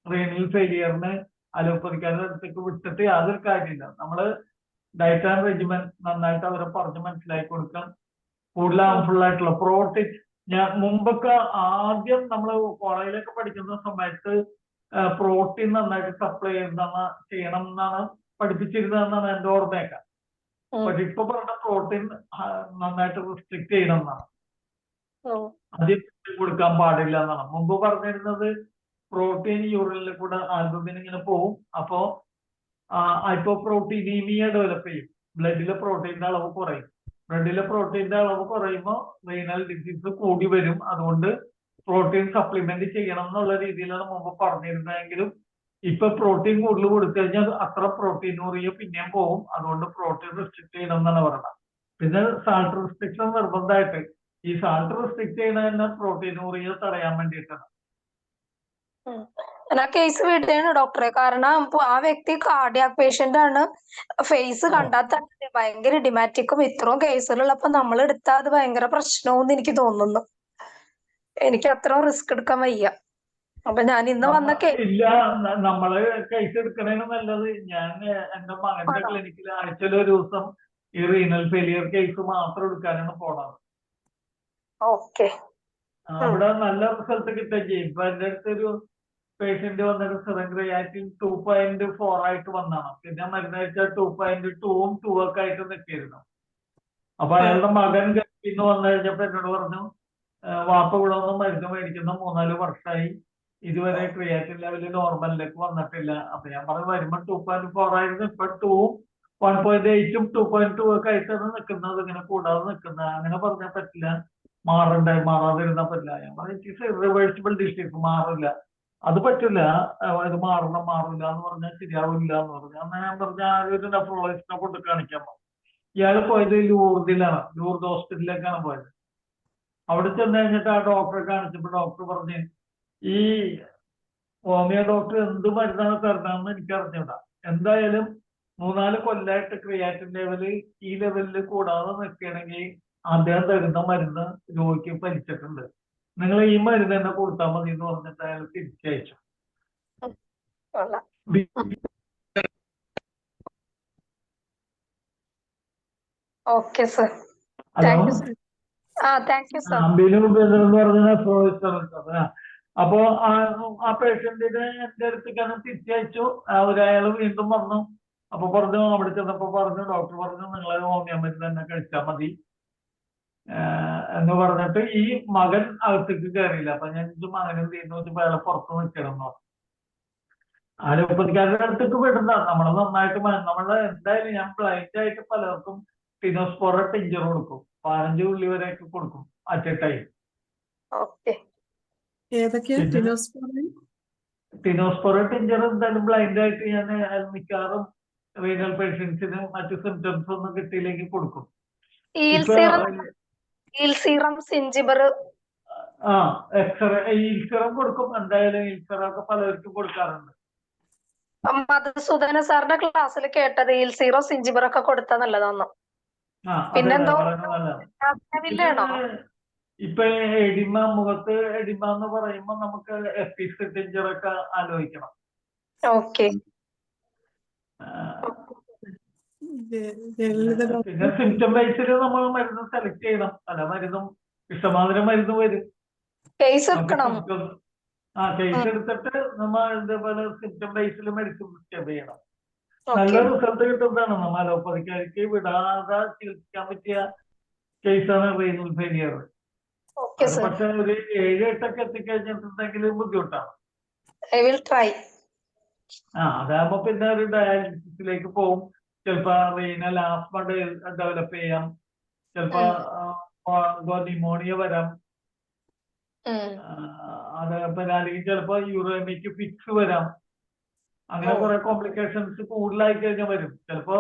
റീനൽ ഫെയിലിയറിന് അലോപ്പതിക്കാരുടെ അടുത്തേക്ക് വിട്ടിട്ട് യാതൊരു കാര്യമില്ല. നമ്മള് ഡയറ്റ് ആൻഡ് റെജിമെൻ നന്നായിട്ട് അവരെ പറഞ്ഞ് മനസ്സിലാക്കി കൊടുക്കാം. കൂടുതൽ ഹാർംഫുൾ ആയിട്ടുള്ള പ്രോട്ടീൻ, ഞാൻ മുമ്പൊക്കെ ആദ്യം നമ്മൾ കോളേജിലൊക്കെ പഠിക്കുന്ന സമയത്ത് പ്രോട്ടീൻ നന്നായിട്ട് സപ്ലൈ ചെയ്യണം എന്നാണ് പഠിപ്പിച്ചിരുന്നതെന്നാണ് എന്റെ ഓർമ്മയൊക്കെ. പക്ഷെ ഇപ്പൊ പറഞ്ഞ പ്രോട്ടീൻ നന്നായിട്ട് റെസ്ട്രിക്ട് ചെയ്യണം എന്നാണ്, അധികം കൊടുക്കാൻ പാടില്ല എന്നാണ്. മുമ്പ് പറഞ്ഞിരുന്നത് പ്രോട്ടീൻ യൂറിനിൽ കൂടെ ആൽബുമിൻ ഇങ്ങനെ പോവും. അപ്പോ ഹൈപ്പോപ്രോട്ടീനീമിയ ഡെവലപ്പ് ചെയ്യും, ബ്ലഡിലെ പ്രോട്ടീന്റെ അളവ് കുറയും. ബ്ലഡിലെ പ്രോട്ടീന്റെ അളവ് കുറയുമ്പോൾ റീനൽ ഡിസീസ് കൂടി വരും. അതുകൊണ്ട് പ്രോട്ടീൻ സപ്ലിമെന്റ് ചെയ്യണം എന്നുള്ള രീതിയിലാണ് മുമ്പ് പറഞ്ഞിരുന്നതെങ്കിലും ഇപ്പൊ പ്രോട്ടീൻ കൂടുതൽ കൊടുത്തു കഴിഞ്ഞാൽ അത്ര പ്രോട്ടീനൂറിയ പിന്നെയും പോകും. അതുകൊണ്ട് പ്രോട്ടീൻ റെസ്ട്രിക്ട് ചെയ്യണം എന്നാണ് പറയുന്നത്. പിന്നെ സാൾട്ട് റെസ്ട്രിക്ഷൻ നിർബന്ധമായിട്ട്, ഈ സാൾട്ട് റെസ്ട്രിക്ട് ചെയ്യുന്നത് തന്നെ പ്രോട്ടീനൂറിയ തടയാൻ വേണ്ടിയിട്ടാണ്. ഞാൻ കേസ് വിടുകയാണ് ഡോക്ടറെ. കാരണം ആ വ്യക്തി കാർഡിയാക് പേഷ്യന്റ് ആണ്. ഫേസ് കണ്ടാൽ തന്നെ ഭയങ്കര ഇഡിമാറ്റിക്കും. ഇത്രയും കേസുകളുള്ളപ്പോ നമ്മൾ എടുത്താൽ അത് ഭയങ്കര പ്രശ്നവും എനിക്ക് തോന്നുന്നു. എനിക്ക് അത്ര റിസ്ക് എടുക്കാൻ വയ്യ. അപ്പൊ ഞാൻ ഇന്ന് വന്ന ഇല്ല, നമ്മള് കേസ് എടുക്കണേന് നല്ലത് ഞാൻ എന്റെ മകന്റെ ക്ലിനിക്കിൽ ആഴ്ചയിൽ ഒരു ദിവസം ഈ റീനൽ ഫെയിലിയർ കേസ് മാത്രം എടുക്കാനാണ് പോണത്. ഓക്കെ, അവിടെ നല്ല റിസൾട്ട് കിട്ടുകയും ചെയ്യും. ഇപ്പൊ എന്റെ അടുത്തൊരു പേഷ്യന്റ് വന്നിട്ട് സെറം ക്രിയാറ്റിൻ 2.4 ആയിട്ട് വന്നാണ്. പിന്നെ മരുന്ന് കഴിച്ചാൽ 2.2ഉം 2 ഒക്കെ ആയിട്ട് നിൽക്കിയിരുന്നു. അപ്പൊ അയാളുടെ മകൻ ഗൾഫിന്ന് വന്നു കഴിഞ്ഞപ്പോ എന്നോട് പറഞ്ഞു, വാപ്പ ഇവിടെ ഒന്ന് മരുന്ന് മേടിക്കുന്ന 3-4 വർഷമായി, ഇതുവരെ ക്രിയാറ്റിൻ ലെവല് നോർമലിലേക്ക് വന്നിട്ടില്ല. അപ്പൊ ഞാൻ പറഞ്ഞു വരുമ്പോ 2.4 ആയിരുന്നു, ഇപ്പൊ 2ഉം 1.8ഉം 2.2 ഒക്കെ ആയിട്ടാണ് നിൽക്കുന്നത്, ഇങ്ങനെ കൂടാതെ നിൽക്കുന്നത്. അങ്ങനെ പറഞ്ഞാൽ പറ്റില്ല, മാറാതിരുന്നാ പറ്റില്ല. ഞാൻ പറഞ്ഞു ഇറ്റ് ഈസ് ഇറിവേഴ്സിബിൾ ഡിസീസ്, മാറില്ല, അത് പറ്റില്ല, ഇത് മാറില്ല എന്ന് പറഞ്ഞാൽ ശരിയാവില്ല എന്ന് പറഞ്ഞു. അന്ന് ഞാൻ പറഞ്ഞ ഒരു നെഫ്രോളജിസ്റ്റിനെ കൊണ്ട് കാണിക്കാൻ പോകും. ഇയാൾ പോയത് ലൂർദ് ഹോസ്പിറ്റലിലേക്കാണ് പോയത്. അവിടെ ചെന്ന് കഴിഞ്ഞിട്ട് ആ ഡോക്ടറെ കാണിച്ചപ്പോൾ ഡോക്ടർ പറഞ്ഞ്, ഈ ഹോമിയോ ഡോക്ടർ എന്ത് മരുന്നാണ് തരണമെന്ന് എനിക്ക് അറിഞ്ഞൂടാ, എന്തായാലും 3-4 കൊല്ലമായിട്ട് ക്രിയാറ്റിൻ ലെവല് ഈ ലെവലിൽ കൂടാതെ നിൽക്കുകയാണെങ്കിൽ അദ്ദേഹം തരുന്ന മരുന്ന് രോഗിക്ക് ഫലിച്ചിട്ടുണ്ട്, നിങ്ങൾ ഈ മരുന്ന് തന്നെ കൊടുത്താൽ മതി എന്ന് പറഞ്ഞിട്ട് അയാൾ തിരിച്ചയച്ചു. Okay sir, thank you sir. അപ്പോ ആ പേഷ്യന്റിനെ എന്റെ അടുത്തേക്കാണ് തിരിച്ചയച്ചു. അയാള് വീണ്ടും വന്നു. അപ്പൊ പറഞ്ഞു, അവിടെ ചെന്നപ്പോ പറഞ്ഞു, ഡോക്ടർ പറഞ്ഞു നിങ്ങൾ ഹോമിയോ മരുന്ന് തന്നെ കഴിച്ചാൽ മതി എന്ന് പറഞ്ഞിട്ട് ഈ മകൻ അകത്തേക്ക് കയറിയില്ല. അപ്പൊ ഞാൻ മകൻ എന്ത് ചെയ്യുന്നു അയാളെ പുറത്ത് നിൽക്കണം എന്ന് പറഞ്ഞു. അലോപ്പതിക്കാരുടെ അടുത്തേക്ക് വിടണ്ട, നമ്മള് നന്നായിട്ട് നമ്മള് എന്തായാലും ഞാൻ ബ്ലൈൻഡ് ആയിട്ട് പലർക്കും ടിനോസ്പോറ ടിഞ്ചർ കൊടുക്കും, 15 ഉള്ളി വരെയൊക്കെ കൊടുക്കും അറ്റ് എ ടൈം. ടിനോസ്പോറ ടിഞ്ചർ എന്തായാലും ബ്ലൈൻഡ് ആയിട്ട് ഞാൻ മിക്കവാറും റീനൽ പേഷ്യൻസിന് മറ്റു സിംറ്റംസ് ഒന്നും കിട്ടിയില്ലെങ്കിൽ കൊടുക്കും. എക്സ്റേ ഈൽസിറം കൊടുക്കും, എന്തായാലും ഈൽസിറം ഒക്കെ പലർക്കും കൊടുക്കാറുണ്ട്. മധുസൂദന സാറിന്റെ ക്ലാസ്സിൽ കേട്ടത് ഈൽസീറോ സിഞ്ചിബർ ഒക്കെ കൊടുത്താൽ നല്ലതാണോ? പിന്നെന്തോ ഇപ്പൊ എഡിമ, മുഖത്ത് എഡിമ എന്ന് പറയുമ്പോ നമുക്ക് എപ്പിസിറ്റിഞ്ചറൊക്കെ ആലോചിക്കണം. ഓക്കെ. ജയലളിത പിന്നെ സിംറ്റം ബേസിൽ നമ്മൾ മരുന്ന് സെലക്ട് ചെയ്യണം. പല മരുന്നും ഇഷ്ടമാതിരി മരുന്ന് വരും. കേസ് എടുക്കണം. കേസ് എടുത്തിട്ട് നമ്മൾ ഇതേപോലെ സിംറ്റം ബേസിൽ മെഡിസിൻ പ്രിസ്ക്രൈബ് ചെയ്യണം. ഓക്കെ. നല്ല റിസൾട്ട് കിട്ടുന്നതാണ്. നമ്മൾ അലോപ്പതിക്കാർക്ക് വിടാതെ ചികിത്സിക്കാൻ പറ്റിയ കേസാണ് റീനൽ ഫെയിലിയർ. ഓക്കെ അത് സർ. പക്ഷെ ഒരു 7-8 എത്തിക്കഴിഞ്ഞിട്ടുണ്ടെങ്കിൽ ബുദ്ധിമുട്ടാണ്. I will try. അതാകുമ്പോ പിന്നെ ഒരു ഡയാലിസിസിലേക്ക് പോകും. ചിലപ്പോ റീനൽ ആസ്മ ഡെവലപ്പ് ചെയ്യാം. ചിലപ്പോ ന്യൂമോണിയ വരാം. അതേപോലെ അല്ലെങ്കിൽ ചിലപ്പോ യൂറേമിക് ഫിക്സ് വരാം. അങ്ങനെ കുറെ കോംപ്ലിക്കേഷൻസ് കൂടുതലായി കഴിഞ്ഞാൽ വരും. ചിലപ്പോ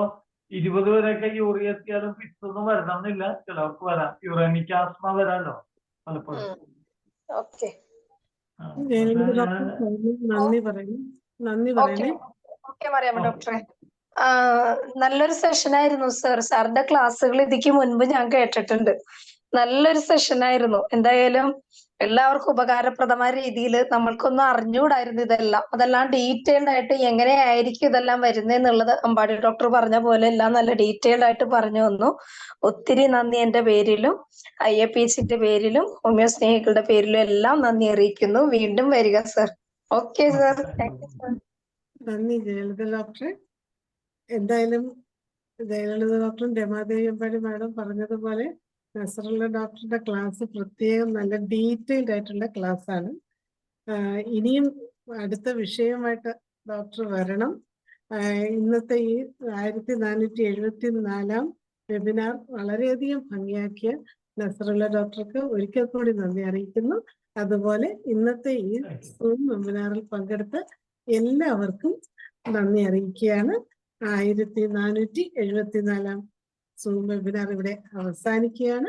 20 വരെയൊക്കെ യൂറിയ എത്തിയാലും ഫിക്സ് ഒന്നും വരണമെന്നില്ല. ചിലർക്ക് വരാം. യൂറേമിക് ആസ്മ വരാമല്ലോ പലപ്പോഴും. ഓക്കെ. ജയലളിത ഡോക്ടർ നന്ദി പറയുന്നു. നന്ദി പറയണേ. ഓക്കെ മറിയാമ്മ ഡോക്ടറെ. നല്ലൊരു സെഷനായിരുന്നു സർ. സാറിന്റെ ക്ലാസ്സുകൾ ഇതിക്ക് മുൻപ് ഞാൻ കേട്ടിട്ടുണ്ട്. നല്ലൊരു സെഷനായിരുന്നു. എന്തായാലും എല്ലാവർക്കും ഉപകാരപ്രദമായ രീതിയിൽ നമ്മൾക്കൊന്നും അറിഞ്ഞുകൂടായിരുന്നു ഇതെല്ലാം. അതെല്ലാം ഡീറ്റെയിൽഡ് ആയിട്ട് എങ്ങനെയായിരിക്കും ഇതെല്ലാം വരുന്നതെന്നുള്ളത് അമ്പാടി ഡോക്ടർ പറഞ്ഞ പോലെ എല്ലാം നല്ല ഡീറ്റെയിൽഡ് ആയിട്ട് പറഞ്ഞു തന്നു. ഒത്തിരി നന്ദി എന്റെ പേരിലും IAPCന്റെ പേരിലും ഹോമിയോ സ്നേഹികളുടെ പേരിലും എല്ലാം നന്ദി അറിയിക്കുന്നു. വീണ്ടും വരിക sir. Okay sir. Thank you sir. നന്ദി ജയലളിത ഡോക്ടറെ. എന്തായാലും ജയലളിത ഡോക്ടറും രമാദേവി അമ്പാടി മാഡം പറഞ്ഞതുപോലെ നസറുള്ള ഡോക്ടറുടെ ക്ലാസ് പ്രത്യേകം നല്ല ഡീറ്റെയിൽഡ് ആയിട്ടുള്ള ക്ലാസ് ആണ്. ഇനിയും അടുത്ത വിഷയമായിട്ട് ഡോക്ടർ വരണം. ഇന്നത്തെ ഈ 1474 വെബിനാർ വളരെയധികം ഭംഗിയാക്കിയ നസറുള്ള ഡോക്ടർക്ക് ഒരിക്കൽ കൂടി നന്ദി അറിയിക്കുന്നു. അതുപോലെ ഇന്നത്തെ ഈ സൂം വെബിനാറിൽ പങ്കെടുത്ത എല്ലാവർക്കും നന്ദി അറിയിക്കുകയാണ്. 1474 സൂം വെബിനാർ ഇവിടെ അവസാനിക്കുകയാണ്.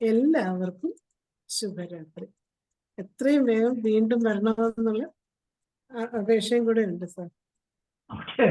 എല്ലാവർക്കും ശുഭരാത്രി. എത്രയും വേഗം വീണ്ടും വരണമെന്നുള്ള അപേക്ഷയും കൂടെ ഉണ്ട് സാർ. ഓക്കെ.